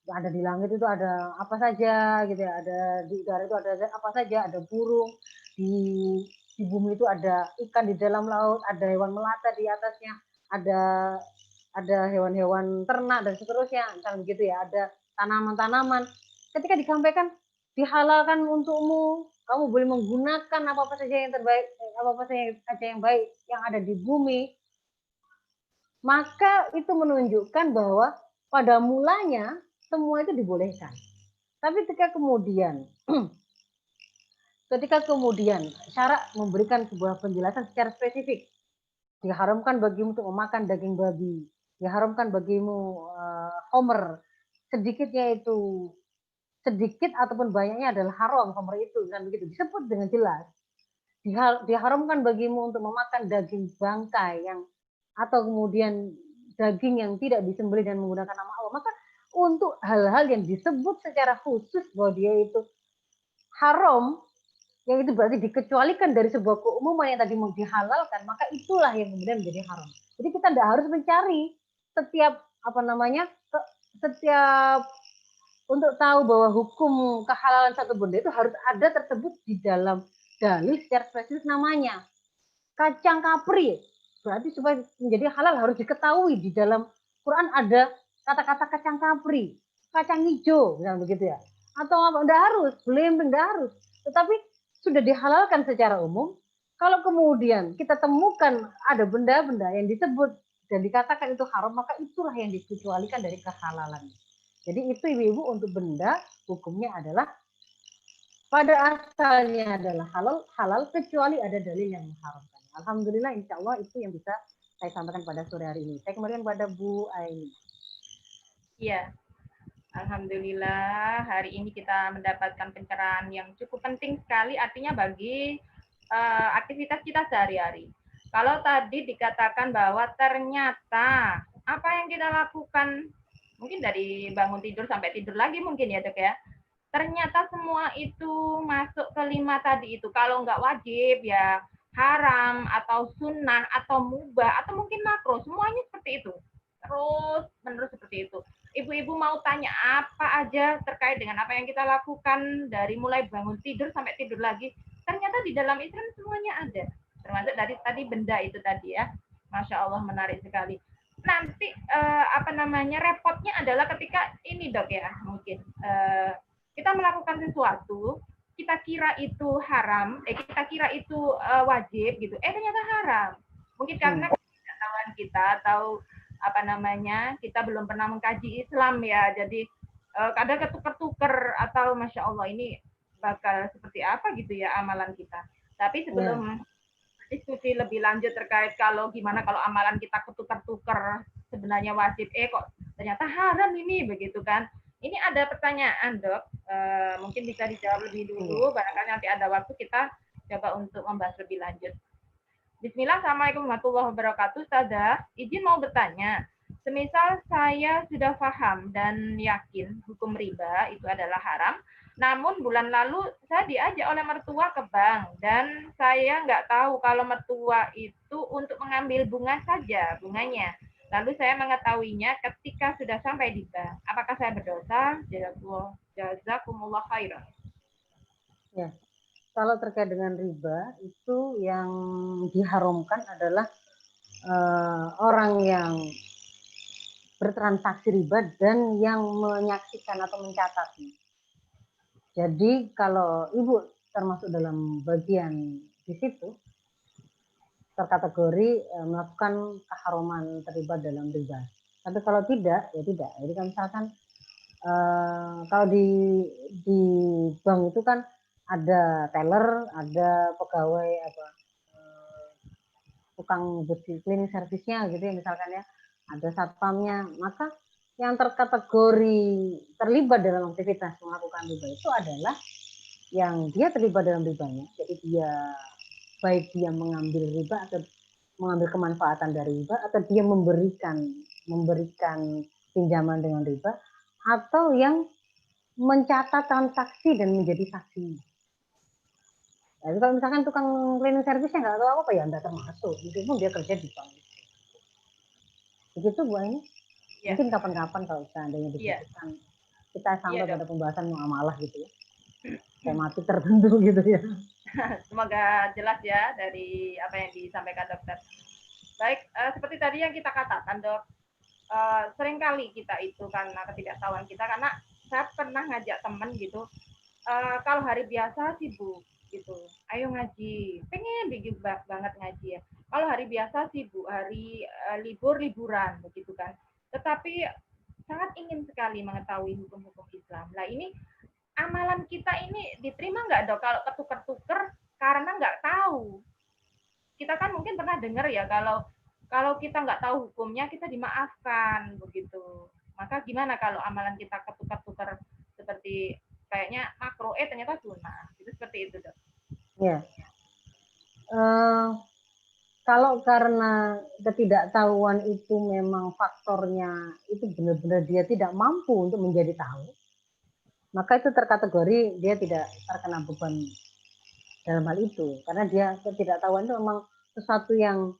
ada di langit itu ada apa saja gitu ya, ada di udara itu ada apa saja, ada burung, di bumi itu ada ikan di dalam laut, ada hewan melata di atasnya, ada hewan-hewan ternak dan seterusnya, misalnya begitu ya, ada tanaman-tanaman. Ketika disampaikan dihalalkan untukmu, kamu boleh menggunakan apa-apa saja yang terbaik, apa-apa saja yang baik yang ada di bumi, maka itu menunjukkan bahwa pada mulanya semua itu dibolehkan. Tapi ketika kemudian syarak memberikan sebuah penjelasan secara spesifik, diharamkan bagimu untuk memakan daging babi, diharamkan bagimu homer, sedikitnya itu sedikit ataupun banyaknya adalah haram homer itu, kan begitu disebut dengan jelas. Diharamkan bagimu untuk memakan daging bangkai atau kemudian daging yang tidak disembelih dan menggunakan nama Allah. Maka untuk hal-hal yang disebut secara khusus bahwa dia itu haram, yang itu berarti dikecualikan dari sebuah keumuman yang tadi mau dihalalkan, maka itulah yang kemudian menjadi haram. Jadi kita tidak harus mencari setiap untuk tahu bahwa hukum kehalalan satu benda itu harus ada tersebut di dalam dalil secara spesifik namanya. Kacang kapri, berarti supaya menjadi halal harus diketahui di dalam Quran ada kata-kata kacang kapri, kacang hijau, misalnya begitu ya. Atau apa, tidak harus, belimbing tidak harus. Tetapi sudah dihalalkan secara umum. Kalau kemudian kita temukan ada benda-benda yang disebut dan dikatakan itu haram, maka itulah yang dikecualikan dari kehalalan. Jadi itu ibu-ibu untuk benda hukumnya adalah pada asalnya adalah halal kecuali ada dalil yang mengharamkan. Alhamdulillah, insya Allah itu yang bisa saya sampaikan pada sore hari ini. Saya kembalikan kepada Bu Aini. Iya, alhamdulillah hari ini kita mendapatkan pencerahan yang cukup penting sekali, artinya bagi aktivitas kita sehari-hari. Kalau tadi dikatakan bahwa ternyata apa yang kita lakukan, mungkin dari bangun tidur sampai tidur lagi mungkin ya dok ya, ternyata semua itu masuk ke 5 tadi itu. Kalau nggak wajib ya haram atau sunnah atau mubah atau mungkin makruh, semuanya seperti itu. Terus menerus seperti itu. ibu-ibu mau tanya apa aja terkait dengan apa yang kita lakukan dari mulai bangun tidur sampai tidur lagi, ternyata di dalam Islam semuanya ada. Termasuk dari tadi benda itu tadi ya. Masya Allah menarik sekali. Nanti apa namanya repotnya adalah ketika ini dok ya mungkin kita melakukan sesuatu kita kira itu haram, kita kira itu wajib gitu, ternyata haram. Mungkin karena ketidaktahuan kita atau apa namanya kita belum pernah mengkaji Islam ya, jadi kadang ketuker-tuker atau masya Allah ini bakal seperti apa gitu ya amalan kita. Tapi sebelum diskusi lebih lanjut terkait kalau gimana kalau amalan kita ketuker-tuker sebenarnya wajib, kok ternyata haram ini begitu kan. Ini ada pertanyaan dok, mungkin bisa dijawab lebih dulu, barangkali nanti ada waktu kita coba untuk membahas lebih lanjut. Bismillah, Assalamualaikum warahmatullahi wabarakatuh. Ustazah, izin mau bertanya. Semisal saya sudah paham dan yakin hukum riba itu adalah haram, namun bulan lalu saya diajak oleh mertua ke bank dan saya nggak tahu kalau mertua itu untuk mengambil bunga saja, bunganya. Lalu saya mengetahuinya ketika sudah sampai di bank. Apakah saya berdosa? Jazakumullah khairan. Ya. Kalau terkait dengan riba, itu yang diharamkan adalah orang yang bertransaksi riba dan yang menyaksikan atau mencatatnya. Jadi kalau ibu termasuk dalam bagian di situ, terkategori melakukan keharaman terlibat dalam riba. Tapi kalau tidak, ya tidak. Jadi kan misalkan kalau di bank itu kan ada teller, ada pegawai apa tukang bersih cleaning servisnya gitu ya misalkan ya, ada satpamnya, maka yang terkategori terlibat dalam aktivitas melakukan riba itu adalah yang dia terlibat dalam ribanya. Jadi dia baik dia mengambil riba atau mengambil kemanfaatan dari riba atau dia memberikan pinjaman dengan riba atau yang mencatat transaksi dan menjadi saksi. Jadi kalau misalkan tukang cleaning service-nya nggak tahu apa ya nggak termasuk, meskipun dia kerja di bank. Begitu Bu Aini. Ya. Mungkin kapan-kapan kalau seandainya dibutuhkan kita sampai pada pembahasan muamalah gitu ya. Tematik tertentu gitu ya. Semoga jelas ya dari apa yang disampaikan dokter. Baik, seperti tadi yang kita katakan dok, seringkali kita itu karena ketidaktahuan kita, karena saya pernah ngajak temen gitu, kalau hari biasa sibuk gitu, ayo ngaji, pengen banget ngaji ya. Kalau hari biasa sibuk, hari liburan begitu kan. Tetapi sangat ingin sekali mengetahui hukum-hukum Islam. Nah ini amalan kita ini diterima nggak dok kalau ketuker-tuker karena nggak tahu. Kita kan mungkin pernah dengar ya kalau kita nggak tahu hukumnya kita dimaafkan begitu. Maka gimana kalau amalan kita ketukar-tukar seperti kayaknya makro ternyata sunnah. Itu seperti itu dok. Ya. Kalau karena ketidaktahuan itu memang faktornya itu benar-benar dia tidak mampu untuk menjadi tahu, maka itu terkategori dia tidak terkena beban dalam hal itu, karena dia ketidaktahuan itu memang sesuatu yang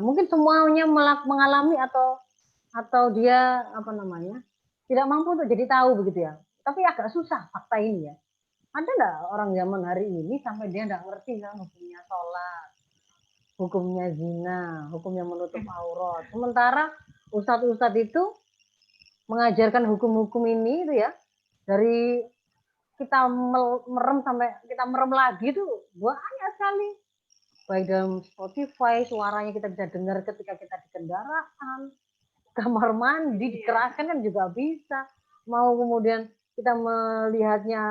mungkin semuanya mengalami atau dia apa namanya tidak mampu untuk jadi tahu begitu ya. Tapi agak susah fakta ini ya. Ada nggak orang zaman hari ini sampai dia nggak ngerti kan hukumnya sholat, hukumnya zina, hukumnya menutup aurat. Sementara ustadz-ustadz itu mengajarkan hukum-hukum ini itu ya dari kita merem sampai kita merem lagi tuh banyak sekali. Baik dalam Spotify suaranya kita bisa dengar ketika kita di kendaraan, kamar mandi dikerahkan kan juga bisa. Mau kemudian kita melihatnya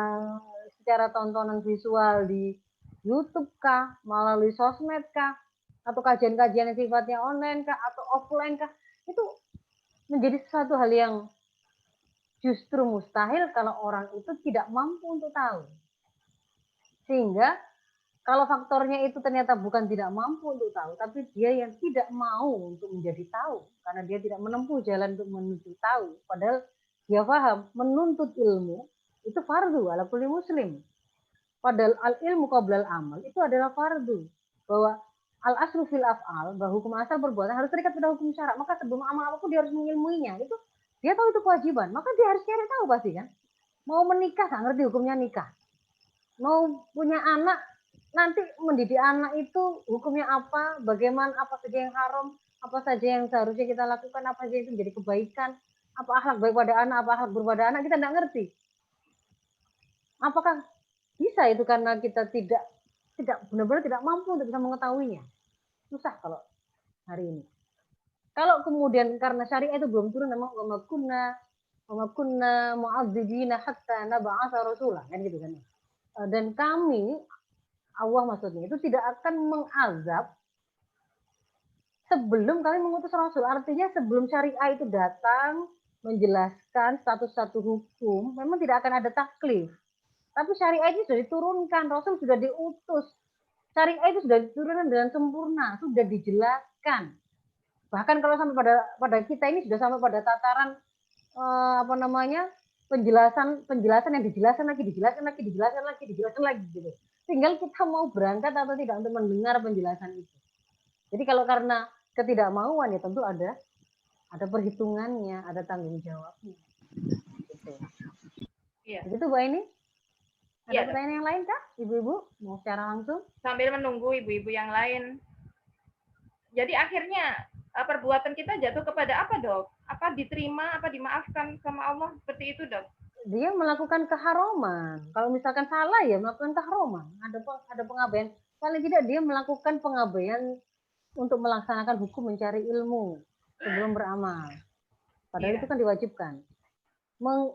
secara tontonan visual di YouTube kah, melalui sosmed kah, atau kajian-kajian yang sifatnya online kah atau offline kah, itu menjadi sesuatu hal yang justru mustahil kalau orang itu tidak mampu untuk tahu. Sehingga kalau faktornya itu ternyata bukan tidak mampu untuk tahu, tapi dia yang tidak mau untuk menjadi tahu, karena dia tidak menempuh jalan untuk menuju tahu. Padahal dia paham menuntut ilmu itu fardu ala kulli muslim. Padahal al ilmu qablal amal itu adalah fardu. Bahwa al aslu fil af'al, bahwa hukum asal perbuatan harus terikat pada hukum syarak. Maka sebelum amal apapun dia harus mengilmuinya. Itu dia tahu itu kewajiban, maka dia harus cari tahu pasti kan. Mau menikah nggak ngerti hukumnya nikah, mau punya anak, nanti mendidik anak itu hukumnya apa, bagaimana, apa saja yang haram, apa saja yang seharusnya kita lakukan, apa saja itu menjadi kebaikan, apa akhlak baik pada anak, apa akhlak buruk pada anak, kita nggak ngerti. Apakah bisa itu karena kita tidak benar-benar tidak mampu untuk bisa mengetahuinya? Susah kalau hari ini. Kalau kemudian karena syariat itu belum turun, memang wa ma kunna mu'adzibina hatta nab'atsa rasulah, kan gitu kan. Dan kami, Allah maksudnya itu tidak akan mengazab sebelum kami mengutus rasul. Artinya sebelum syariah itu datang menjelaskan satu hukum, memang tidak akan ada taklif. Tapi syariah itu sudah diturunkan, rasul sudah diutus. Syariah itu sudah diturunkan dengan sempurna, sudah dijelaskan. Bahkan kalau sampai pada kita ini sudah sampai pada tataran penjelasan yang dijelaskan lagi gitu. Tinggal kita mau berangkat atau tidak untuk mendengar penjelasan itu. Jadi kalau karena ketidakmauan ya tentu ada perhitungannya, ada tanggung jawabnya. Gitu. Iya. Begitu Bu Aini? Ada Iya, pertanyaan yang lain kah, Ibu-ibu? Mau secara langsung? Sambil menunggu ibu-ibu yang lain. Jadi akhirnya perbuatan kita jatuh kepada apa, Dok? Apa diterima, apa dimaafkan sama Allah? Seperti itu, Dok? Dia melakukan keharuman. Kalau misalkan salah ya melakukan keharuman. Ada pengabaian. Paling tidak dia melakukan pengabaian untuk melaksanakan hukum mencari ilmu sebelum beramal. Padahal itu kan diwajibkan.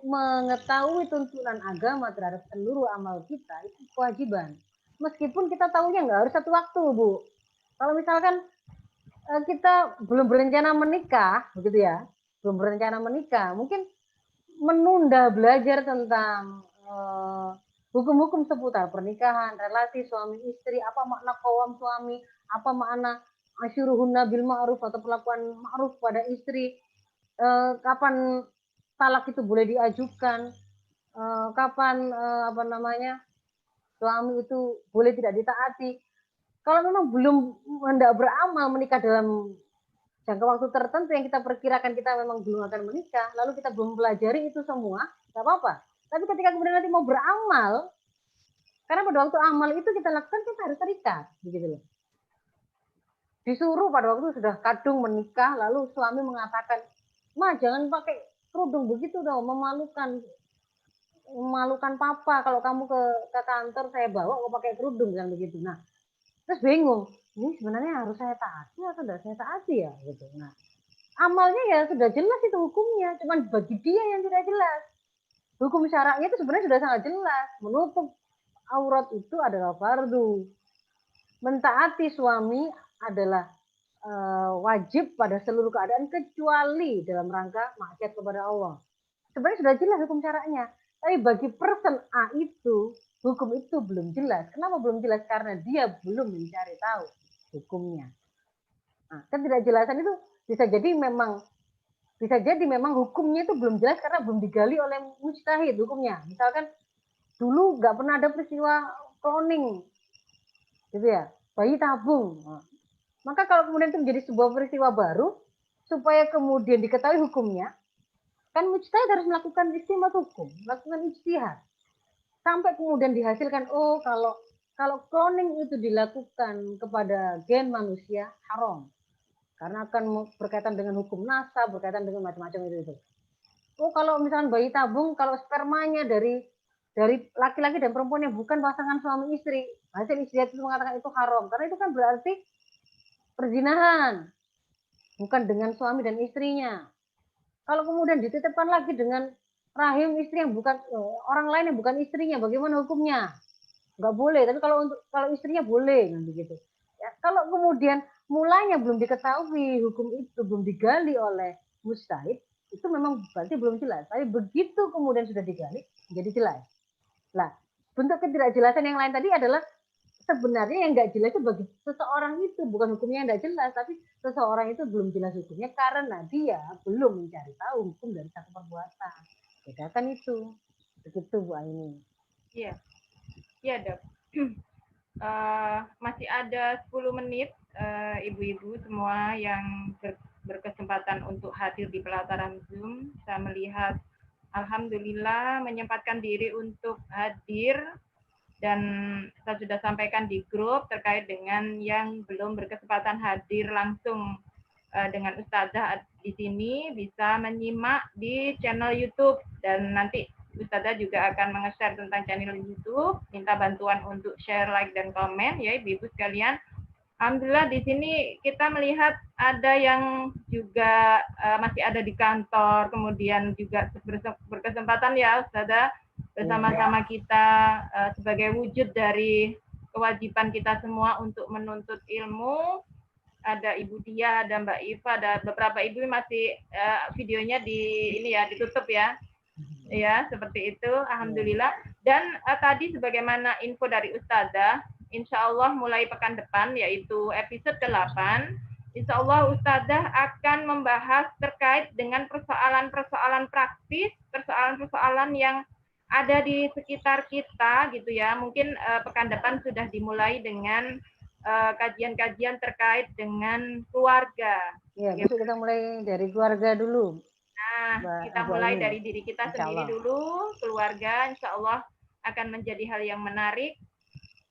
Mengetahui tuntunan agama terhadap seluruh amal kita itu kewajiban. Meskipun kita tahunya nggak harus satu waktu, Bu. Kalau misalkan kita belum berencana menikah, begitu ya, belum berencana menikah, mungkin menunda belajar tentang hukum-hukum seputar pernikahan, relasi suami istri, apa makna qawam suami, apa makna asyuruhunna bil ma'ruf atau perlakuan ma'ruf pada istri, kapan talak itu boleh diajukan, kapan suami itu boleh tidak ditaati. Kalau memang belum hendak beramal menikah dalam jangka waktu tertentu yang kita perkirakan kita memang belum akan menikah, lalu kita belum pelajari itu semua, nggak apa-apa. Tapi ketika kemudian nanti mau beramal, karena pada waktu amal itu kita lakukan kita harus terikat, begitu loh. Disuruh pada waktu sudah kadung menikah, lalu suami mengatakan, "Ma, jangan pakai kerudung begitu dong, memalukan papa kalau kamu ke kantor saya bawa kok pakai kerudung kan begitu." Nah, terus bingung, ini sebenarnya harus saya taati atau tidak saya taati ya gitu. Nah, amalnya ya sudah jelas itu hukumnya, cuman bagi dia yang tidak jelas. Hukum syara'nya itu sebenarnya sudah sangat jelas, menutup aurat itu adalah fardu. Mentaati suami adalah wajib pada seluruh keadaan kecuali dalam rangka maksiat kepada Allah. Sebenarnya sudah jelas hukum syara'nya. Tapi bagi person A itu, hukum itu belum jelas. Kenapa belum jelas? Karena dia belum mencari tahu hukumnya. Nah, ketidakjelasan itu bisa jadi memang hukumnya itu belum jelas karena belum digali oleh mujtahid hukumnya. Misalkan dulu nggak pernah ada peristiwa cloning, gitu ya, bayi tabung. Nah, maka kalau kemudian itu menjadi sebuah peristiwa baru, supaya kemudian diketahui hukumnya, kan mujtahid harus melakukan istimbat hukum, melakukan ijtihad. Sampai kemudian dihasilkan, oh kalau cloning itu dilakukan kepada gen manusia, haram. Karena akan berkaitan dengan hukum nasab, berkaitan dengan macam-macam itu. Oh kalau misalnya bayi tabung, kalau spermanya dari laki-laki dan perempuan yang bukan pasangan suami istri, hasil ijtihad itu mengatakan itu haram. Karena itu kan berarti perzinahan, bukan dengan suami dan istrinya. Kalau kemudian dititipkan lagi dengan rahim istri yang bukan orang lain yang bukan istrinya, bagaimana hukumnya? Nggak boleh. Tapi kalau istrinya boleh, kan begitu. Ya, kalau kemudian mulanya belum diketahui hukum itu, belum digali oleh mujtahid, itu memang berarti belum jelas. Tapi begitu kemudian sudah digali, menjadi jelas. Nah, bentuk ketidakjelasan yang lain tadi adalah sebenarnya yang nggak jelas itu bagi seseorang itu bukan hukumnya yang nggak jelas, tapi seseorang itu belum jelas hukumnya karena dia belum mencari tahu hukum dari satu perbuatan. Bedakan itu. Begitu Bu Aini. Iya, iya Dok. Masih ada 10 menit ibu-ibu semua yang berkesempatan untuk hadir di pelataran Zoom. Saya melihat alhamdulillah menyempatkan diri untuk hadir, dan saya sudah sampaikan di grup terkait dengan yang belum berkesempatan hadir langsung dengan Ustazah di sini bisa menyimak di channel YouTube, dan nanti Ustazah juga akan menge-share tentang channel YouTube. Minta bantuan untuk share, like, dan komen ya Ibu-ibu sekalian. Alhamdulillah di sini kita melihat ada yang juga masih ada di kantor, kemudian juga berkesempatan ya Ustazah bersama-sama kita sebagai wujud dari kewajiban kita semua untuk menuntut ilmu. Ada Ibu Dia, ada Mbak Iva, ada beberapa ibu masih videonya di ini ya ditutup ya. Ya, seperti itu. Alhamdulillah. Dan tadi sebagaimana info dari Ustazah, insya Allah mulai pekan depan, yaitu episode 8, insya Allah Ustazah akan membahas terkait dengan persoalan-persoalan praktis, persoalan-persoalan yang ada di sekitar kita gitu ya. Mungkin pekan depan sudah dimulai dengan kajian-kajian terkait dengan keluarga. Ya, besok kita mulai dari keluarga dulu. Nah, kita mulai dari diri kita sendiri dulu, keluarga, insya Allah akan menjadi hal yang menarik.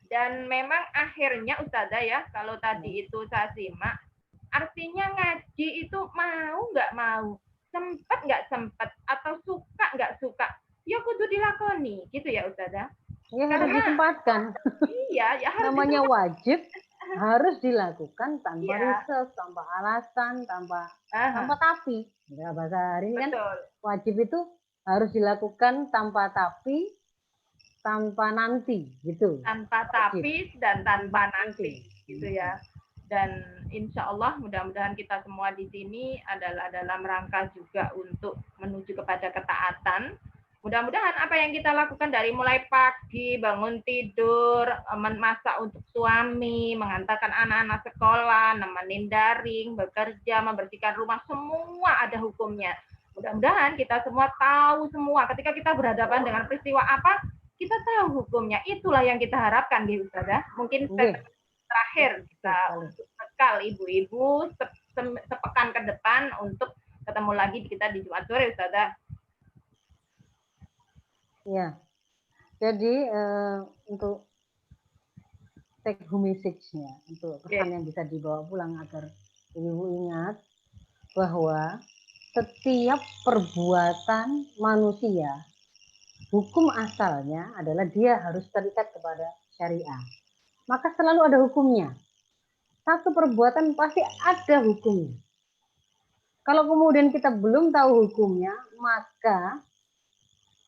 Dan memang akhirnya Ustazah ya, kalau tadi itu saya simak, artinya ngaji itu mau nggak mau, sempat nggak sempat, atau suka nggak suka, ya kudu dilakoni, gitu ya Ustazah? Ya harus disempatkan. Iya, ya harus namanya wajib, harus dilakukan tanpa reses, tanpa alasan, tanpa tapi. Ya, bahasa hari ini kan wajib itu harus dilakukan tanpa tapi, tanpa nanti, gitu. Tanpa tapi dan tanpa nanti, gitu ya. Dan insya Allah mudah-mudahan kita semua di sini adalah dalam rangka juga untuk menuju kepada ketaatan. Mudah-mudahan apa yang kita lakukan dari mulai pagi, bangun tidur, memasak untuk suami, mengantarkan anak-anak sekolah, nemenin daring, bekerja, membersihkan rumah, semua ada hukumnya. Mudah-mudahan kita semua tahu semua ketika kita berhadapan dengan peristiwa apa, kita tahu hukumnya. Itulah yang kita harapkan di Ustazah. Mungkin terakhir kita untuk bekal ibu-ibu sepekan ke depan untuk ketemu lagi kita di Jumat sore Ustazah. Ya, jadi untuk take home message-nya, untuk pesan yang bisa dibawa pulang agar ibu ingat bahwa setiap perbuatan manusia, hukum asalnya adalah dia harus terikat kepada syariah. Maka selalu ada hukumnya. Satu perbuatan pasti ada hukumnya. Kalau kemudian kita belum tahu hukumnya, maka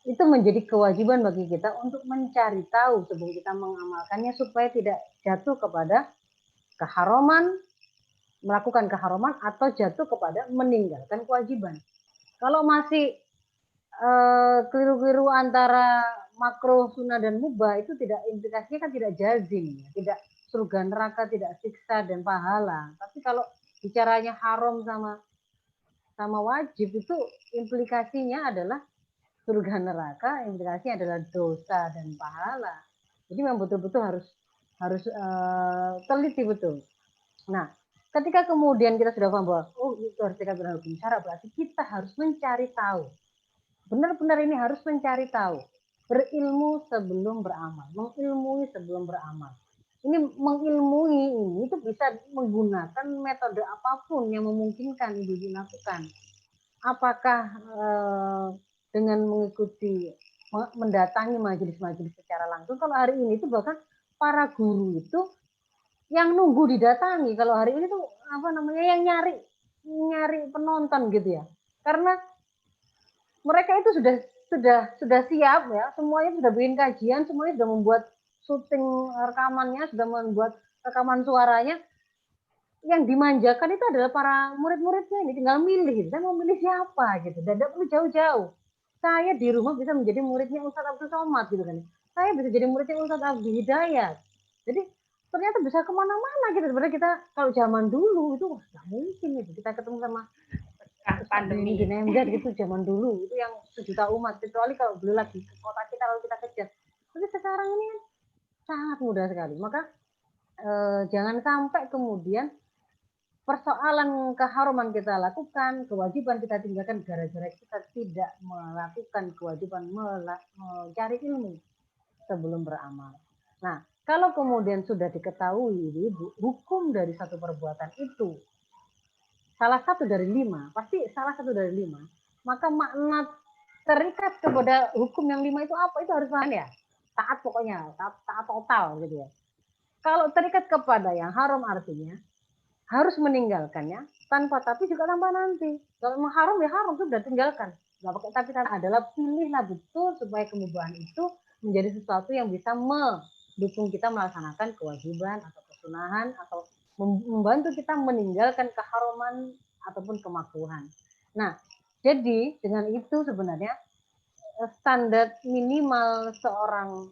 itu menjadi kewajiban bagi kita untuk mencari tahu sebelum kita mengamalkannya supaya tidak jatuh kepada keharaman, melakukan keharaman atau jatuh kepada meninggalkan kewajiban. Kalau masih keliru-keliru antara makruh, sunnah dan mubah, itu tidak, implikasinya kan tidak jazim, tidak surga neraka, tidak siksa dan pahala. Tapi kalau bicaranya haram sama wajib, itu implikasinya adalah surga neraka, implikasinya adalah dosa dan pahala. Jadi memang betul-betul harus teliti betul. Nah, ketika kemudian kita sudah paham bahwa itu harus kita berhukum syara, berarti kita harus mencari tahu. Benar-benar ini harus mencari tahu. Berilmu sebelum beramal, mengilmui sebelum beramal. Ini mengilmui ini itu bisa menggunakan metode apapun yang memungkinkan ibu lakukan. Apakah dengan mengikuti, mendatangi majelis-majelis secara langsung. Kalau hari ini itu bahkan para guru itu yang nunggu didatangi. Kalau hari ini tuh apa namanya, yang nyari penonton gitu ya. Karena mereka itu sudah siap ya, semuanya sudah bikin kajian, semuanya sudah membuat syuting rekamannya, sudah membuat rekaman suaranya. Yang dimanjakan itu adalah para murid-muridnya ini, tinggal milih, saya mau milih siapa gitu, dan tidak perlu jauh-jauh. Saya di rumah bisa menjadi muridnya Ustadz Abdul Somad gitu kan, saya bisa jadi muridnya Ustadz Abdi Hidayat. Jadi ternyata bisa kemana-mana gitu. Sebenarnya kita kalau zaman dulu itu nggak mungkin gitu, kita ketemu sama pandemi di Nemzat gitu zaman dulu, itu yang 1 juta umat, kecuali kalau beliau lagi ke kota kita lalu kita kejar. Tapi sekarang ini sangat mudah sekali. Maka jangan sampai kemudian persoalan keharuman kita lakukan, kewajiban kita tinggalkan gara-gara kita tidak melakukan kewajiban mencari ilmu sebelum beramal. Nah, kalau kemudian sudah diketahui Ibu, hukum dari satu perbuatan itu salah satu dari 5, pasti salah satu dari 5, maka makna terikat kepada hukum yang 5 itu apa? Itu harus paham ya. Taat pokoknya, taat total gitu ya. Kalau terikat kepada yang haram artinya harus meninggalkannya tanpa tapi juga tanpa nanti. Kalau memang haram ya haram, sudah tinggalkan. Nggak pakai tapi adalah pilihlah betul supaya kemudahan itu menjadi sesuatu yang bisa mendukung kita melaksanakan kewajiban atau kesunahan atau membantu kita meninggalkan keharaman ataupun kemakruhan. Nah, jadi dengan itu sebenarnya standar minimal seorang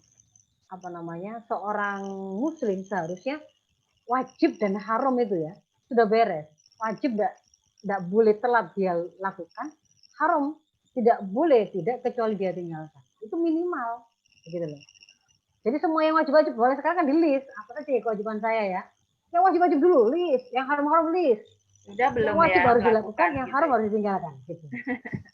seorang muslim seharusnya wajib dan haram itu ya sudah beres. Wajib tidak boleh telat dia lakukan, haram tidak boleh tidak kecuali dia tinggalkan. Itu minimal, begitu loh. Jadi semua yang wajib-wajib boleh sekarang kan di list. Apa saja kewajiban saya ya? Yang wajib-wajib dulu list, yang haram-haram list. Sudah belum yang wajib ya harus dilakukan, yang haram harus ditinggalkan. Gitu.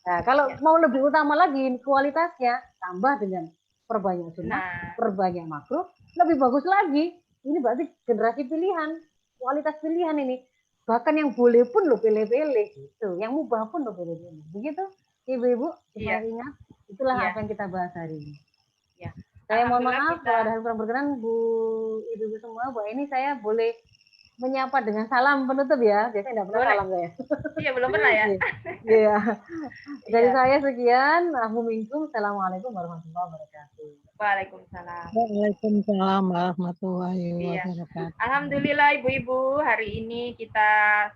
Nah, kalau mau lebih utama lagi kualitasnya, tambah dengan perbanyak sunnah, perbanyak makruh, lebih bagus lagi. Ini berarti generasi pilihan, kualitas pilihan ini. Bahkan yang boleh pun lo pilih-pilih gitu. Yang mubah pun lo pilih-pilih. Begitu, Ibu-ibu, supaya ingat. Itulah apa yang kita bahas hari ini. Ya. Saya mohon maaf kalau ada hal kurang berkenan, Bu Ibu semua. Bu ini saya boleh menyapa dengan salam penutup ya. Biasanya tidak pernah salam saya. Iya, belum pernah ya. Iya. Dari saya sekian. Assalamualaikum warahmatullahi wabarakatuh. Waalaikumsalam. Waalaikumsalam warahmatullahi wabarakatuh. Alhamdulillah ibu-ibu, hari ini kita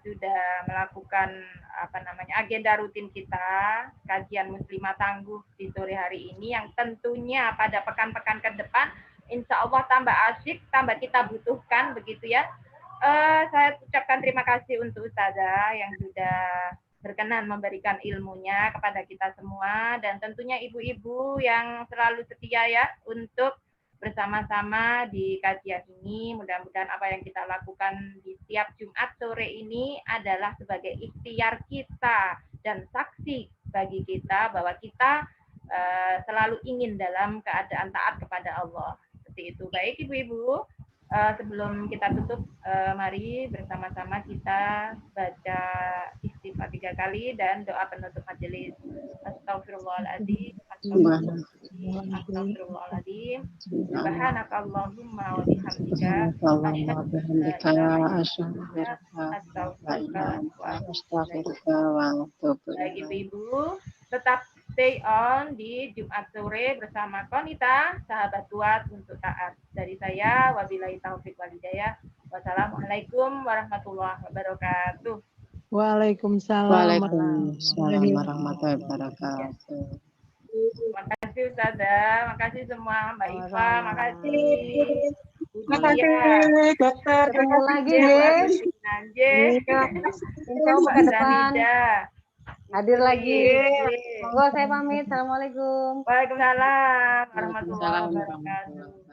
sudah melakukan agenda rutin kita, kajian Muslimah Tangguh di sore hari ini yang tentunya pada pekan-pekan ke depan insya Allah tambah asyik, tambah kita butuhkan begitu ya. Saya ucapkan terima kasih untuk Ustazah yang sudah berkenan memberikan ilmunya kepada kita semua dan tentunya ibu-ibu yang selalu setia ya untuk bersama-sama di kajian ini. Mudah-mudahan apa yang kita lakukan di setiap Jumat sore ini adalah sebagai ikhtiar kita dan saksi bagi kita bahwa kita selalu ingin dalam keadaan taat kepada Allah. Seperti itu. Baik ibu-ibu, sebelum kita tutup, mari bersama-sama kita baca istighfar 3 kali dan doa penutup majelis. Astagfirullahaladzim, astagfirullahaladzim, subhanakallahumma wa bihamdika, bagi ibu, tetap stay on di Jumat sore bersama Konita, sahabat kuat untuk taat. Dari saya, wabillahi taufiq wal hidayah. Wassalamualaikum warahmatullahi wabarakatuh. Waalaikumsalam warahmatullahi wabarakatuh. Terima kasih Ustazah, makasih semua, Mbak Iva, makasih. Terima kasih dokter. Ketemu lagi deh. Insya Allah ke depan. Hadir lagi. Monggo saya pamit. Assalamualaikum. Waalaikumsalam warahmatullahi wabarakatuh.